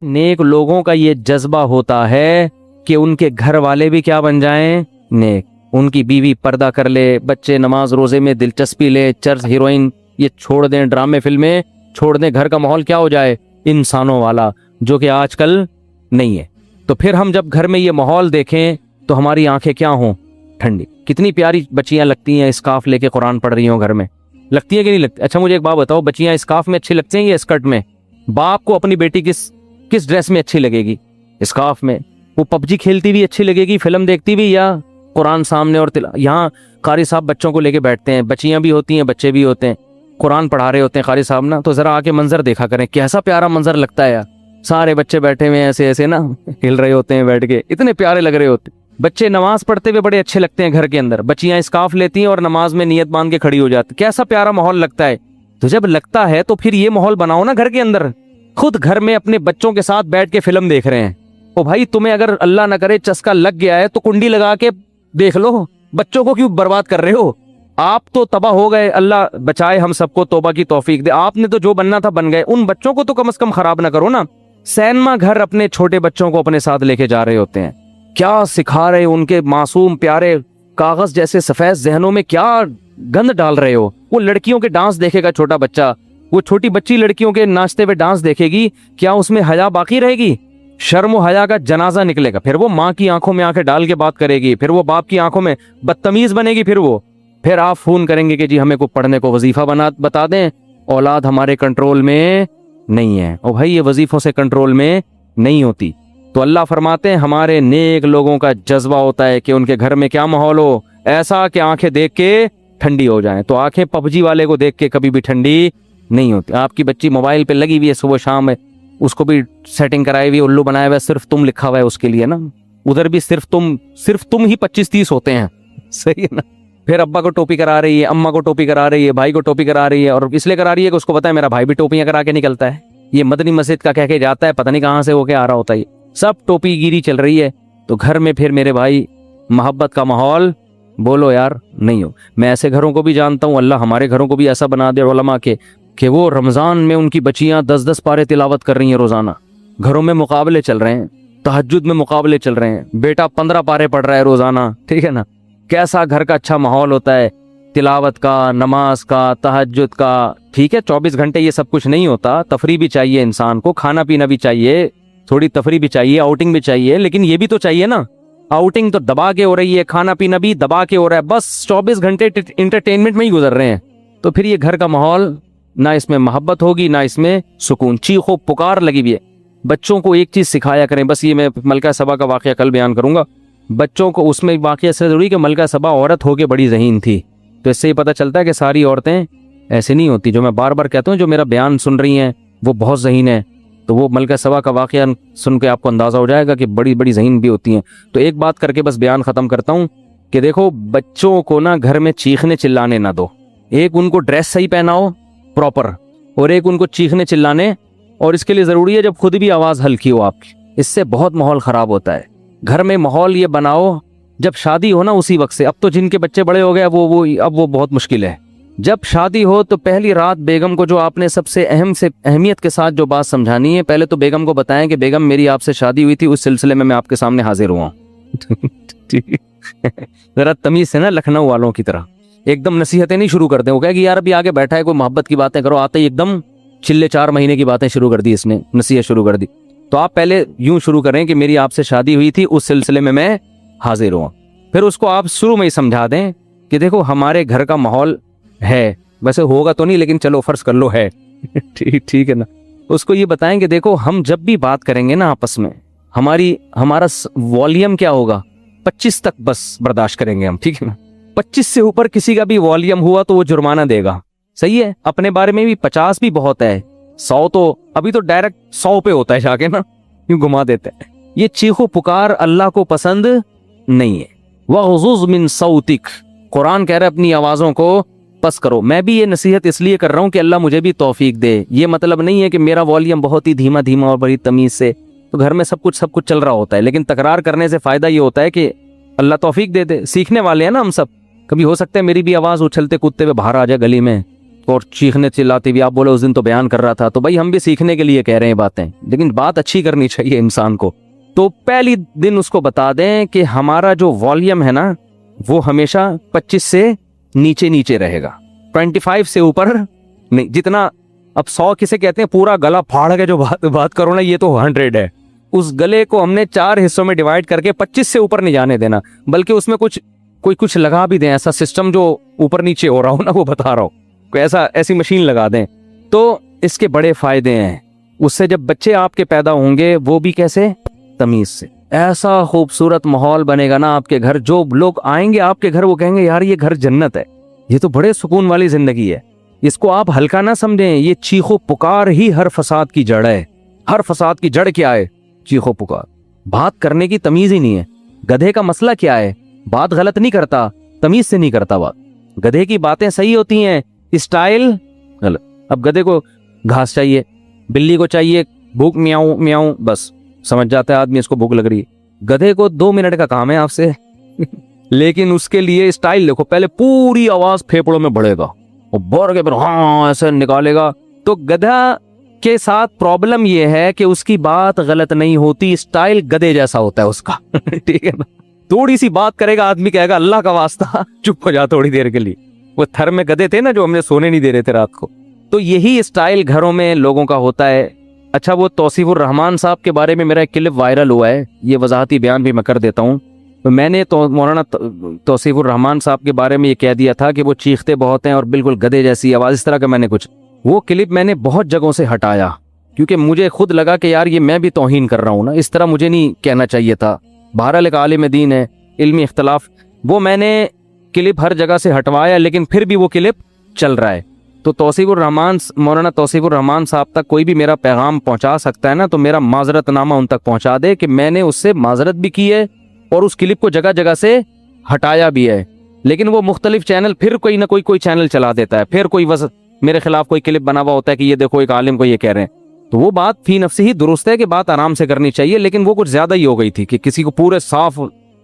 نیک لوگوں کا یہ جذبہ ہوتا ہے کہ ان کے گھر والے بھی کیا بن جائیں؟ نیک. ان کی بیوی پردہ کر لے, بچے نماز روزے میں دلچسپی لے, چرچ ہیروئن یہ چھوڑ دیں, ڈرامے فلمیں چھوڑ دیں, گھر کا ماحول کیا ہو جائے؟ انسانوں والا, جو کہ آج کل نہیں ہے. تو پھر ہم جب گھر میں یہ ماحول دیکھیں تو ہماری آنکھیں کیا ہوں؟ ٹھنڈی. کتنی پیاری بچیاں لگتی ہیں اسکارف لے کے قرآن پڑھ رہی ہوں گھر میں, لگتی ہے کہ نہیں لگتی؟ اچھا مجھے ایک بات بتاؤ, بچیاں اسکارف میں اچھی لگتی ہیں یا اسکرٹ میں؟ باپ کو اپنی بیٹی کس ڈریس میں اچھی لگے گی؟ اسکارف میں. وہ پب جی کھیلتی بھی اچھی لگے گی, فلم دیکھتی بھی, یا قرآن سامنے اور یہاں قاری صاحب بچوں کو لے کے بیٹھتے ہیں, بچیاں بھی ہوتی ہیں بچے بھی ہوتے ہیں, قرآن پڑھا رہے ہوتے ہیں قاری صاحب نا, تو ذرا آ کے منظر دیکھا کریں, کیسا پیارا منظر لگتا ہے یار. سارے بچے بیٹھے ہوئے ایسے ایسے نا ہل رہے ہوتے ہیں بیٹھ کے, اتنے پیارے لگ رہے ہوتے. بچے نماز پڑھتے ہوئے بڑے اچھے لگتے ہیں گھر کے اندر, بچیاں اسکارف لیتی ہیں اور نماز میں نیت باندھ کے کھڑی ہو جاتی, کیسا پیارا ماحول لگتا ہے. تو جب لگتا ہے تو پھر یہ ماحول بناؤ نا گھر کے اندر. خود گھر میں اپنے بچوں کے ساتھ بیٹھ کے فلم دیکھ رہے ہیں, او بھائی تمہیں اگر اللہ نہ کرے چسکا لگ گیا ہے تو کنڈی لگا کے دیکھ لو, بچوں کو کیوں برباد کر رہے ہو؟ آپ تو تباہ ہو گئے, اللہ بچائے ہم سب کو, توبہ کی توفیق دے. آپ نے تو جو بننا تھا بن گئے, ان بچوں کو تو کم از کم خراب نہ کرو نا. سینما گھر اپنے چھوٹے بچوں کو اپنے ساتھ لے کے جا رہے ہوتے ہیں, کیا سکھا رہے ان کے معصوم پیارے کاغذ جیسے سفید ذہنوں میں کیا گند ڈال رہے ہو. وہ لڑکیوں کے ڈانس دیکھے گا چھوٹا بچہ, وہ چھوٹی بچی لڑکیوں کے ناچتے ہوئے ڈانس دیکھے گی, کیا اس میں حیا باقی رہے گی؟ شرم و حیا کا جنازہ نکلے گا. پھر وہ ماں کی آنکھوں میں آنکھیں ڈال کے بات کرے گی, پھر وہ باپ کی آنکھوں میں بدتمیز بنے گی. پھر آپ فون کریں گے کہ جی ہمیں کو پڑھنے کو وظیفہ بتا دیں. اولاد ہمارے کنٹرول میں نہیں ہے, اور بھائی یہ وظیفوں سے کنٹرول میں نہیں ہوتی. تو اللہ فرماتے ہیں ہمارے نیک لوگوں کا جذبہ ہوتا ہے کہ ان کے گھر میں کیا ماحول ہو, ایسا کہ آنکھیں دیکھ کے ٹھنڈی ہو جائیں. تو آنکھیں پب جی والے کو دیکھ کے کبھی بھی ٹھنڈی نہیں ہوتی. آپ کی بچی موبائل پہ لگی ہوئی ہے صبح شام ہے, اس کو بھی سیٹنگ کرائی ہوئی, الو بنایا ہوا ہے, صرف تم لکھا ہوا ہے اس کے لیے نا, ادھر بھی صرف تم ہی 25-30 ہوتے ہیں, صحیح ہے نا. پھر ابا کو ٹوپی کرا رہی ہے, اماں کو ٹوپی کرا رہی ہے, بھائی کو ٹوپی کرا رہی ہے, اور اس لیے کرا رہی ہے کہ اس کو پتا ہے میرا بھائی بھی ٹوپیاں کرا کے نکلتا ہے, یہ مدنی مسجد کا کہہ کے جاتا ہے, پتہ نہیں کہاں سے ہو کے آ رہا ہوتا ہے. سب ٹوپی گیری چل رہی ہے. تو گھر میں پھر میرے بھائی محبت کا ماحول بولو یار نہیں ہو. میں ایسے گھروں کو بھی جانتا ہوں, اللہ ہمارے گھروں کو بھی ایسا بنا دے علماء کے کہ وہ رمضان میں ان کی بچیاں 10-10 پارے تلاوت کر رہی ہیں روزانہ. گھروں میں مقابلے چل رہے ہیں, تہجد میں مقابلے چل رہے ہیں, بیٹا 15 پارے پڑھ رہا ہے روزانہ, ٹھیک ہے نا. کیسا گھر کا اچھا ماحول ہوتا ہے, تلاوت کا, نماز کا, تہجد کا. ٹھیک ہے 24 گھنٹے یہ سب کچھ نہیں ہوتا, تفریح بھی چاہیے انسان کو, کھانا پینا بھی چاہیے, تھوڑی تفریح بھی چاہیے, آؤٹنگ بھی چاہیے, لیکن یہ بھی تو چاہیے نا. آؤٹنگ تو دبا کے ہو رہی ہے, کھانا پینا بھی دبا کے ہو رہا ہے, بس 24 گھنٹے انٹرٹینمنٹ میں ہی گزر رہے ہیں. تو پھر یہ گھر کا ماحول نہ اس میں محبت ہوگی نہ اس میں سکون. چیخ و پکار لگی ہوئی ہے. بچوں کو ایک چیز سکھایا کریں, بس یہ میں ملکہ سبا کا واقعہ کل بیان کروں گا. بچوں کو اس میں واقعہ سے ضروری کہ ملکہ سبا عورت ہو کے بڑی ذہین تھی, تو اس سے ہی پتہ چلتا ہے کہ ساری عورتیں ایسے نہیں ہوتی. جو میں بار بار کہتا ہوں, جو میرا بیان سن رہی ہیں وہ بہت ذہین ہے, تو وہ ملکہ سبا کا واقعہ سن کے آپ کو اندازہ ہو جائے گا کہ بڑی بڑی ذہین بھی ہوتی ہیں. تو ایک بات کر کے بس بیان ختم کرتا ہوں کہ دیکھو بچوں کو نا گھر میں چیخنے چلانے نہ دو. ایک ان کو ڈریس صحیح پہناؤ پراپر, اور ایک ان کو چیخنے چلانے, اور اس کے لیے ضروری ہے جب خود بھی آواز ہلکی ہو آپ کی, اس سے بہت ماحول خراب ہوتا ہے. گھر میں ماحول یہ بناؤ جب شادی ہو نا اسی وقت سے. اب تو جن کے بچے بڑے ہو گئے اب وہ بہت مشکل ہے. جب شادی ہو تو پہلی رات بیگم کو جو آپ نے سب سے اہمیت کے ساتھ جو بات سمجھانی ہے, پہلے تو بیگم کو بتائیں کہ بیگم میری آپ سے شادی ہوئی تھی, اس سلسلے میں آپ کے سامنے حاضر ہوا ہوں. ذرا تمیز سے نا لکھنؤ والوں کی طرح ایک دم نصیحتیں نہیں شروع کرتے. وہ کہے کہ یار ابھی آگے بیٹھا ہے, کوئی محبت کی باتیں کرو, آتے ہی ایک دم چلے 4 مہینے کی باتیں شروع کر دی, اس نے نصیحت شروع کر دی. تو آپ پہلے یوں شروع کریں کہ میری آپ سے شادی ہوئی تھی, اس سلسلے میں حاضر ہوں. پھر اس کو آپ شروع میں ہی سمجھا دیں کہ دیکھو ہمارے گھر کا ماحول ہے, ویسے ہوگا تو نہیں لیکن چلو فرض کر لو ہے. ٹھیک ہے نا. اس کو یہ بتائیں کہ دیکھو ہم جب بھی بات کریں گے نا آپس میں, ہمارا والیوم کیا ہوگا, 25 تک بس برداشت کریں گے ہم, ٹھیک ہے نا. 25 سے اوپر کسی کا بھی والیوم ہوا تو وہ جرمانہ دے گا, صحیح ہے. اپنے بارے میں بھی 50 بھی بہت ہے, 100 تو ابھی تو ڈائریکٹ 100 پہ ہوتا ہے جا کے نا, یوں گھما دیتے ہیں. یہ چیخ و پکار اللہ کو پسند نہیں ہے. وَغْضُضْ مِن صَوْتِكَ, قرآن کہہ رہا ہے اپنی آوازوں کو پس کرو. میں بھی یہ نصیحت اس لیے کر رہا ہوں کہ اللہ مجھے بھی توفیق دے. یہ مطلب نہیں ہے کہ میرا والیوم بہت ہی دھیما اور بڑی تمیز سے, تو گھر میں سب کچھ چل رہا ہوتا ہے, لیکن تکرار کرنے سے فائدہ یہ ہوتا ہے کہ اللہ توفیق دے دے. سیکھنے والے ہیں نا ہم سب, کبھی ہو سکتا ہے میری بھی آواز اچھلتے کودتے ہوئے باہر آ جائے گلی میں, اور چیخنے چلاتے بھی. آپ بولے اس دن تو بیان کر رہا تھا, تو بھائی ہم بھی سیکھنے کے لیے کہہ رہے ہیں باتیں, لیکن بات اچھی کرنی چاہیے انسان کو. تو پہلی دن اس کو بتا دیں کہ ہمارا جو والیوم ہے نا وہ ہمیشہ 25 سے نیچے رہے گا, 25 سے اوپر نہیں. جتنا اب 100 کسے کہتے ہیں پورا گلا پھاڑ کے جو بات کرو نا, یہ تو 100 ہے. اس گلے کو ہم نے 4 حصوں میں ڈیوائڈ کر کے 25 سے اوپر نہیں جانے دینا, بلکہ اس میں کچھ لگا بھی دیں, ایسا سسٹم جو اوپر نیچے ہو رہا ہو نا وہ بتا رہا ہو, کوئی ایسی مشین لگا دیں. تو اس کے بڑے فائدے ہیں. اس سے جب بچے آپ کے پیدا ہوں گے وہ بھی کیسے, تمیز سے. ایسا خوبصورت ماحول بنے گا نا آپ کے گھر, جو لوگ آئیں گے آپ کے گھر وہ کہیں گے یار یہ گھر جنت ہے, یہ تو بڑے سکون والی زندگی ہے. اس کو آپ ہلکا نہ سمجھیں, یہ چیخو پکار ہی ہر فساد کی جڑ ہے. ہر فساد کی جڑ کیا ہے, چیخو پکار. بات کرنے کی تمیز ہی نہیں ہے. گدھے کا مسئلہ کیا ہے, بات غلط نہیں کرتا, تمیز سے نہیں کرتا بات. گدھے کی باتیں صحیح ہوتی ہیں, اسٹائل غلط. اب گدھے کو گھاس چاہیے, بلی کو چاہیے بھوک, میاؤں میاؤں, بس سمجھ جاتا ہے آدمی اس کو بھوک لگ رہی ہے. گدھے کو 2 منٹ کا کام ہے آپ سے لیکن اس کے لیے اسٹائل دیکھو, پہلے پوری آواز پھیپڑوں میں بڑھے گا اور بور کے پھر ہاں ایسے نکالے گا. تو گدھا کے ساتھ پرابلم یہ ہے کہ اس کی بات غلط نہیں ہوتی, اسٹائل گدھے جیسا ہوتا ہے اس کا ٹھیک ہے نا. تھوڑی سی بات کرے گا آدمی کہے گا اللہ کا واسطہ چپ ہو جا تھوڑی دیر کے لیے. وہ تھر میں گدھے تھے نا جو ہم نے سونے نہیں دے رہے تھے رات کو. تو یہی اسٹائل گھروں میں لوگوں کا ہوتا ہے. اچھا, وہ توصیف الرحمان صاحب کے بارے میں میرا ایک کلپ وائرل ہوا ہے, یہ وضاحتی بیان بھی میں کر دیتا ہوں. میں نے تو مولانا توصیف الرحمان صاحب کے بارے میں یہ کہہ دیا تھا کہ وہ چیختے بہت ہیں اور بالکل گدھے جیسی آواز, اس طرح کا میں نے کچھ. وہ کلپ میں نے بہت جگہوں سے ہٹایا کیونکہ مجھے خود لگا کہ یار یہ میں بھی توہین کر رہا ہوں نا, اس طرح مجھے نہیں کہنا چاہیے تھا. بہرحال ایک عالم دین ہے, علمی اختلاف, وہ میں نے کلپ ہر جگہ سے ہٹوایا لیکن پھر بھی وہ کلپ چل رہا ہے. تو توصیف الرحمان, مولانا توصیف الرحمان صاحب تک کوئی بھی میرا پیغام پہنچا سکتا ہے نا, تو میرا معذرت نامہ ان تک پہنچا دے کہ میں نے اس سے معذرت بھی کی ہے اور اس کلپ کو جگہ جگہ سے ہٹایا بھی ہے. لیکن وہ مختلف چینل پھر کوئی نہ کوئی چینل چلا دیتا ہے, پھر کوئی میرے خلاف کوئی کلپ بنا ہوا ہوتا ہے کہ یہ دیکھو ایک عالم کو یہ کہہ رہے ہیں. تو وہ بات فی نفسی ہی درست ہے کہ بات آرام سے کرنی چاہیے, لیکن وہ کچھ زیادہ ہی ہو گئی تھی کہ کسی کو پورے صاف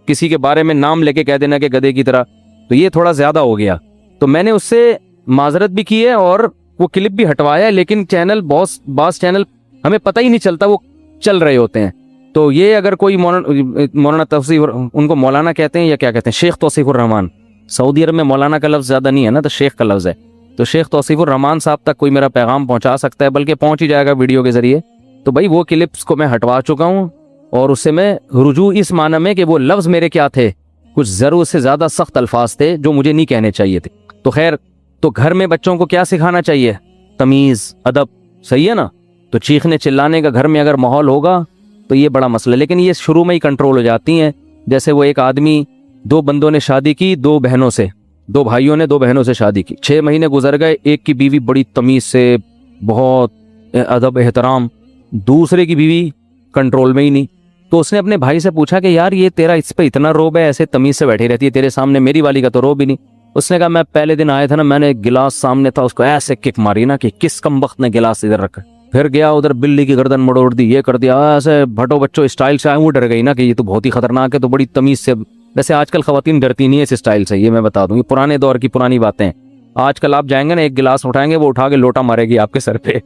کسی کے بارے میں نام لے کے کہہ دینا کہ گدھے کی طرح, تو یہ تھوڑا زیادہ ہو گیا. تو میں نے اس سے معذرت بھی کی ہے اور وہ کلپ بھی ہٹوایا ہے, لیکن چینل بعض چینل ہمیں پتہ ہی نہیں چلتا وہ چل رہے ہوتے ہیں. تو یہ اگر کوئی مولانا توصیف, ان کو مولانا کہتے ہیں یا کیا کہتے ہیں, شیخ توصیف الرحمان, سعودی عرب میں مولانا کا لفظ زیادہ نہیں ہے نا, تو شیخ کا لفظ ہے. تو شیخ توصیف الرحمان صاحب تک کوئی میرا پیغام پہنچا سکتا ہے, بلکہ پہنچ ہی جائے گا ویڈیو کے ذریعے. تو بھائی وہ کلپس کو میں ہٹوا چکا ہوں اور اس سے میں رجوع اس معنی میں کہ وہ لفظ میرے کیا تھے, کچھ ضرورت سے زیادہ سخت الفاظ تھے جو مجھے نہیں کہنے چاہیے تھے. تو خیر, تو گھر میں بچوں کو کیا سکھانا چاہیے, تمیز, ادب, صحیح ہے نا. تو چیخنے چلانے کا گھر میں اگر ماحول ہوگا تو یہ بڑا مسئلہ ہے, لیکن یہ شروع میں ہی کنٹرول ہو جاتی ہیں. جیسے وہ ایک آدمی, 2 بندوں نے شادی کی, 2 بہنوں سے, 2 بھائیوں نے 2 بہنوں سے شادی کی, 6 مہینے گزر گئے. ایک کی بیوی بڑی تمیز سے, بہت ادب احترام, دوسرے کی بیوی کنٹرول میں ہی نہیں. تو اس نے اپنے بھائی سے پوچھا کہ یار یہ تیرا اس پہ اتنا روب ہے, ایسے تمیز سے بیٹھی رہتی ہے تیرے سامنے, میری والی کا تو روب ہی نہیں. اس نے کہا میں پہلے دن آیا تھا نا, میں نے ایک گلاس سامنے تھا, اس کو ایسے کک ماری نا کہ کس کم وقت نے گلاس ادھر رکھا, پھر گیا ادھر بلی کی گردن مڑوڑ دی, یہ کر دیا, ایسے بھٹو بچوں اسٹائل سے آئے. وہ ڈر گئی نا کہ یہ تو بہت ہی خطرناک ہے, تو بڑی تمیز سے. ویسے آج کل خواتین ڈرتی نہیں ہے اس اسٹائل سے, یہ میں بتا دوں, یہ پرانے دور کی پرانی باتیں. آج کل آپ جائیں گے نا, ایک گلاس اٹھائیں گے, وہ اٹھا کے لوٹا مارے گی آپ کے سر پہ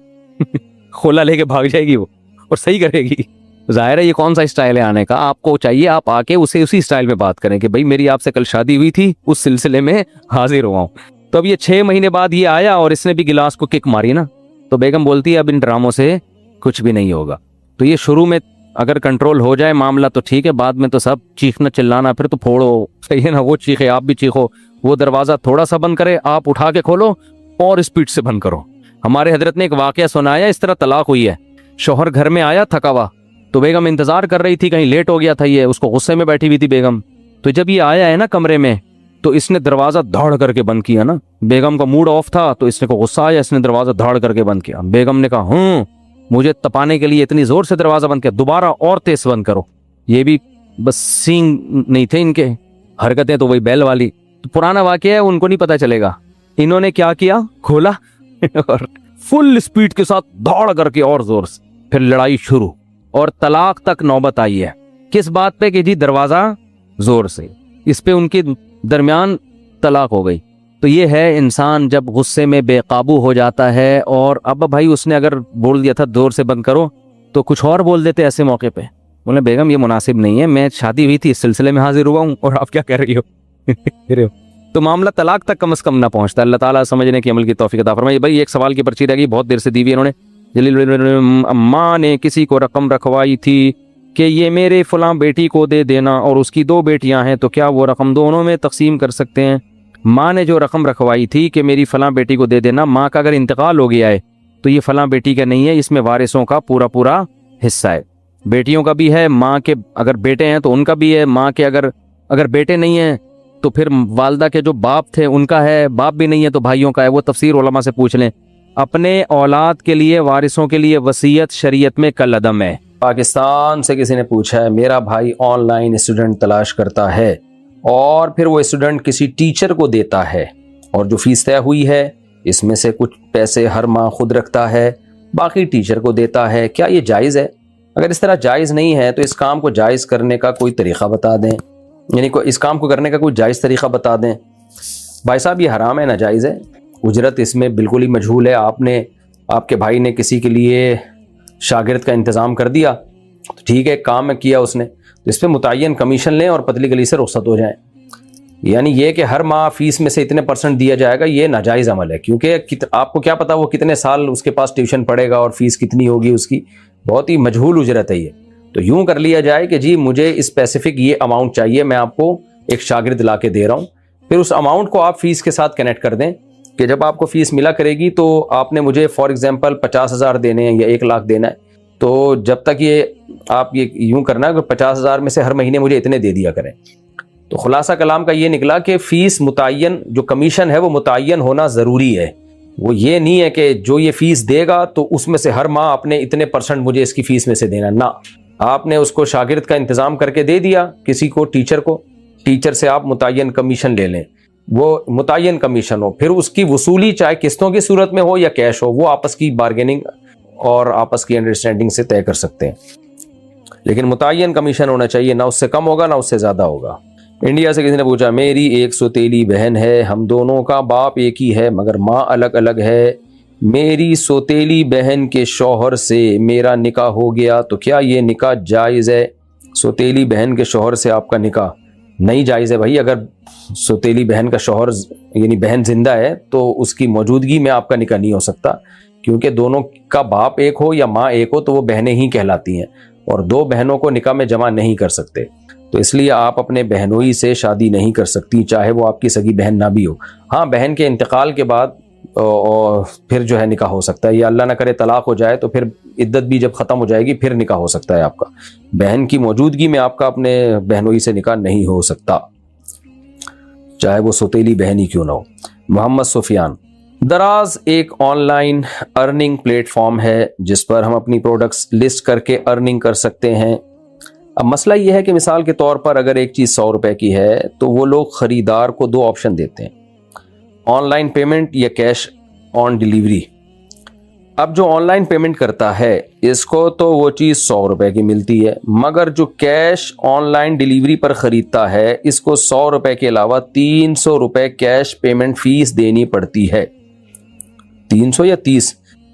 کھولا لے کے بھاگ جائے گی وہ, اور صحیح کرے گی. ظاہر ہے یہ کون سا اسٹائل ہے آنے کا, آپ کو چاہیے آپ آ کے اسے اسی اسٹائل میں بات کریں کہ بھائی میری آپ سے کل شادی ہوئی تھی, اس سلسلے میں حاضر ہوا ہوں. تو اب یہ 6 مہینے بعد یہ آیا اور اس نے بھی گلاس کو کک ماری نا, تو بیگم بولتی ہے اب ان ڈراموں سے کچھ بھی نہیں ہوگا. تو یہ شروع میں اگر کنٹرول ہو جائے معاملہ تو ٹھیک ہے, بعد میں تو سب چیخنا چلانا پھر تو پھوڑو, صحیح ہے نا, وہ چیخے آپ بھی چیخو, وہ دروازہ تھوڑا سا بند کرے آپ اٹھا کے کھولو اور اسپیڈ سے بند کرو. ہمارے حضرت نے ایک واقعہ سنایا, اس طرح طلاق ہوئی ہے. شوہر گھر میں آیا تھکا ہوا, تو بیگم انتظار کر رہی تھی, کہیں لیٹ ہو گیا تھا یہ, اس کو غصے میں بیٹھی ہوئی تھی بیگم. تو جب یہ آیا ہے نا کمرے میں, تو اس نے دروازہ دھاڑ کر کے بند کیا نا. بیگم کا موڈ آف تھا تو اس نے کو غصہ آیا, اس نے دروازہ دھاڑ کر کے بند کیا. بیگم نے کہا مجھے تپانے کے لیے اتنی زور سے دروازہ بند کیا, دوبارہ اور تیز بند کرو. یہ بھی بس سینگ نہیں تھے ان کے, حرکتیں تو وہی بیل والی. تو پرانا واقعہ ہے, ان کو نہیں پتا چلے گا. انہوں نے کیا کیا, کھولا اور فل اسپیڈ کے ساتھ دھاڑ کر کے اور زور سے, پھر لڑائی شروع اور طلاق تک نوبت آئی ہے. کس بات پہ کہ جی دروازہ زور سے, اس پہ ان کے درمیان طلاق ہو گئی. تو یہ ہے انسان جب غصے میں بے قابو ہو جاتا ہے، اور اب بھائی اس نے اگر بول دیا تھا زور سے بند کرو تو کچھ اور بول دیتے ایسے موقع پہ، بولے بیگم یہ مناسب نہیں ہے، میں شادی ہوئی تھی اس سلسلے میں حاضر ہوا ہوں اور آپ کیا کہہ رہی ہو تو معاملہ طلاق تک کم از کم نہ پہنچتا. اللہ تعالیٰ سمجھنے کی عمل کی توفیق عطا فرمائے. بھائی ایک سوال کی پرچی رہ گئی، بہت دیر سے دی ہوئی انہوں نے. جلیل ماں نے کسی کو رقم رکھوائی تھی کہ یہ میرے فلاں بیٹی کو دے دینا، اور اس کی 2 بیٹیاں ہیں، تو کیا وہ رقم دونوں میں تقسیم کر سکتے ہیں؟ ماں نے جو رقم رکھوائی تھی کہ میری فلاں بیٹی کو دے دینا، ماں کا اگر انتقال ہو گیا ہے تو یہ فلاں بیٹی کا نہیں ہے، اس میں وارثوں کا پورا حصہ ہے. بیٹیوں کا بھی ہے، ماں کے اگر بیٹے ہیں تو ان کا بھی ہے، ماں کے اگر بیٹے نہیں ہیں تو پھر والدہ کے جو باپ تھے ان کا ہے، باپ بھی نہیں ہے تو بھائیوں کا ہے. وہ تفسیر علماء سے پوچھ لیں. اپنے اولاد کے لیے، وارثوں کے لیے وصیت شریعت میں کالعدم ہے. پاکستان سے کسی نے پوچھا ہے، میرا بھائی آن لائن اسٹوڈنٹ تلاش کرتا ہے اور پھر وہ اسٹوڈنٹ کسی ٹیچر کو دیتا ہے، اور جو فیس طے ہوئی ہے اس میں سے کچھ پیسے ہر ماہ خود رکھتا ہے، باقی ٹیچر کو دیتا ہے. کیا یہ جائز ہے؟ اگر اس طرح جائز نہیں ہے تو اس کام کو جائز کرنے کا کوئی طریقہ بتا دیں، یعنی اس کام کو کرنے کا کوئی جائز طریقہ بتا دیں. بھائی صاحب یہ حرام ہے، ناجائز ہے، اجرت اس میں بالکل ہی مجہول ہے. آپ کے بھائی نے کسی کے لیے شاگرد کا انتظام کر دیا تو ٹھیک ہے، کام میں کیا اس نے، تو اس پہ متعین کمیشن لیں اور پتلی گلی سے رخصت ہو جائیں. یعنی یہ کہ ہر ماہ فیس میں سے اتنے % دیا جائے گا، یہ ناجائز عمل ہے، کیونکہ آپ کو کیا پتا وہ کتنے سال اس کے پاس ٹیوشن پڑھے گا اور فیس کتنی ہوگی اس کی، بہت ہی مجہول اجرت ہے یہ. تو یوں کر لیا جائے کہ جی مجھے اسپیسیفک یہ اماؤنٹ چاہیے، میں آپ کو ایک شاگرد لا کے دے رہا ہوں، پھر اس اماؤنٹ کو آپ فیس کے ساتھ کنیکٹ کر دیں کہ جب آپ کو فیس ملا کرے گی تو آپ نے مجھے فار ایگزامپل 50,000 دینے ہیں یا 1 لاکھ دینا ہے، تو جب تک یہ آپ یہ یوں کرنا ہے کہ 50,000 میں سے ہر مہینے مجھے اتنے دے دیا کریں. تو خلاصہ کلام کا یہ نکلا کہ فیس متعین، جو کمیشن ہے وہ متعین ہونا ضروری ہے. وہ یہ نہیں ہے کہ جو یہ فیس دے گا تو اس میں سے ہر ماہ اپنے اتنے % مجھے اس کی فیس میں سے دینا، نہ، آپ نے اس کو شاگرد کا انتظام کر کے دے دیا کسی کو، ٹیچر کو، ٹیچر سے آپ متعین کمیشن لے لیں، وہ متعین کمیشن ہو، پھر اس کی وصولی چاہے قسطوں کی صورت میں ہو یا کیش ہو، وہ آپس کی بارگیننگ اور آپس کی انڈرسٹینڈنگ سے طے کر سکتے ہیں، لیکن متعین کمیشن ہونا چاہیے، نہ اس سے کم ہوگا نہ اس سے زیادہ ہوگا. انڈیا سے کسی نے پوچھا، میری ایک سوتیلی بہن ہے، ہم دونوں کا باپ ایک ہی ہے مگر ماں الگ الگ ہے، میری سوتیلی بہن کے شوہر سے میرا نکاح ہو گیا تو کیا یہ نکاح جائز ہے؟ سوتیلی بہن کے شوہر سے آپ کا نکاح نہیں جائز ہے بھائی. اگر سوتیلی بہن کا شوہر یعنی بہن زندہ ہے تو اس کی موجودگی میں آپ کا نکاح نہیں ہو سکتا، کیونکہ دونوں کا باپ ایک ہو یا ماں ایک ہو تو وہ بہنیں ہی کہلاتی ہیں، اور 2 بہنوں کو نکاح میں جمع نہیں کر سکتے. تو اس لیے آپ اپنے بہنوئی سے شادی نہیں کر سکتی، چاہے وہ آپ کی سگی بہن نہ بھی ہو. ہاں بہن کے انتقال کے بعد اور پھر جو ہے نکاح ہو سکتا ہے، یا اللہ نہ کرے طلاق ہو جائے تو پھر عدت بھی جب ختم ہو جائے گی پھر نکاح ہو سکتا ہے آپ کا. بہن کی موجودگی میں آپ کا اپنے بہنوئی سے نکاح نہیں ہو سکتا، چاہے وہ سوتیلی بہن ہی کیوں نہ ہو. محمد سفیان، دراز ایک on line earning plate form ہے جس پر ہم اپنی پروڈکٹس لسٹ کر کے ارننگ کر سکتے ہیں. اب مسئلہ یہ ہے کہ مثال کے طور پر اگر ایک چیز 100 روپے کی ہے تو وہ لوگ خریدار کو 2 آپشن دیتے ہیں، آن لائن پیمنٹ یا کیش آن ڈیلیوری. اب جو آن لائن پیمنٹ کرتا ہے اس کو تو وہ چیز 100 روپے کی ملتی ہے، مگر جو کیش آن لائن ڈیلیوری پر خریدتا ہے اس کو 100 روپے کے علاوہ 300 روپے کیش پیمنٹ فیس دینی پڑتی ہے. 300 یا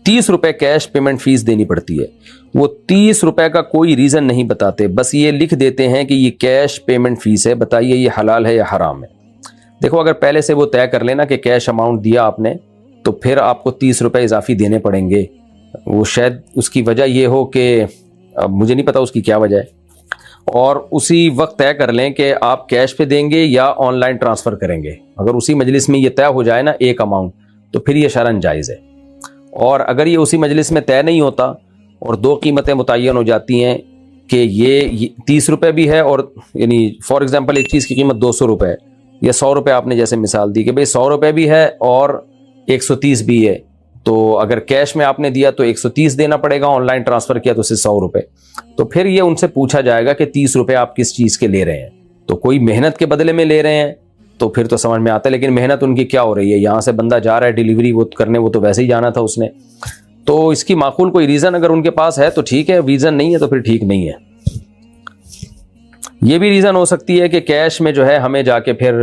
30 روپے کیش پیمنٹ فیس دینی پڑتی ہے. وہ 30 روپے کا کوئی ریزن نہیں بتاتے، بس یہ لکھ دیتے ہیں کہ یہ کیش پیمنٹ فیس ہے، بتائیے یہ حلال ہے یا حرام ہے؟ دیکھو اگر پہلے سے وہ طے کر لینا کہ کیش اماؤنٹ دیا آپ نے تو پھر آپ کو 30 روپے اضافی دینے پڑیں گے. وہ شاید اس کی وجہ یہ ہو کہ مجھے نہیں پتا اس کی کیا وجہ ہے، اور اسی وقت طے کر لیں کہ آپ کیش پہ دیں گے یا آن لائن ٹرانسفر کریں گے. اگر اسی مجلس میں یہ طے ہو جائے نا ایک اماؤنٹ تو پھر یہ شرعاً جائز ہے. اور اگر یہ اسی مجلس میں طے نہیں ہوتا اور 2 قیمتیں متعین ہو جاتی ہیں کہ یہ 30 روپے بھی ہے، اور یعنی فار ایگزامپل ایک چیز کی قیمت 200 روپے ہے یا 100 روپے، آپ نے جیسے مثال دی کہ بھئی 100 روپے بھی ہے اور 130 بھی ہے، تو اگر کیش میں آپ نے دیا تو 130 دینا پڑے گا، آن لائن ٹرانسفر کیا تو صرف 100 روپے. تو پھر یہ ان سے پوچھا جائے گا کہ 30 روپے آپ کس چیز کے لے رہے ہیں، تو کوئی محنت کے بدلے میں لے رہے ہیں تو پھر تو سمجھ میں آتا ہے، لیکن محنت ان کی کیا ہو رہی ہے؟ یہاں سے بندہ جا رہا ہے ڈیلیوری وہ کرنے، وہ تو ویسے ہی جانا تھا اس نے. تو اس کی معقول کوئی ریزن اگر ان کے پاس ہے تو ٹھیک ہے، ریزن نہیں ہے تو پھر ٹھیک نہیں ہے. یہ بھی ریزن ہو سکتی ہے کہ کیش میں جو ہے ہمیں جا کے پھر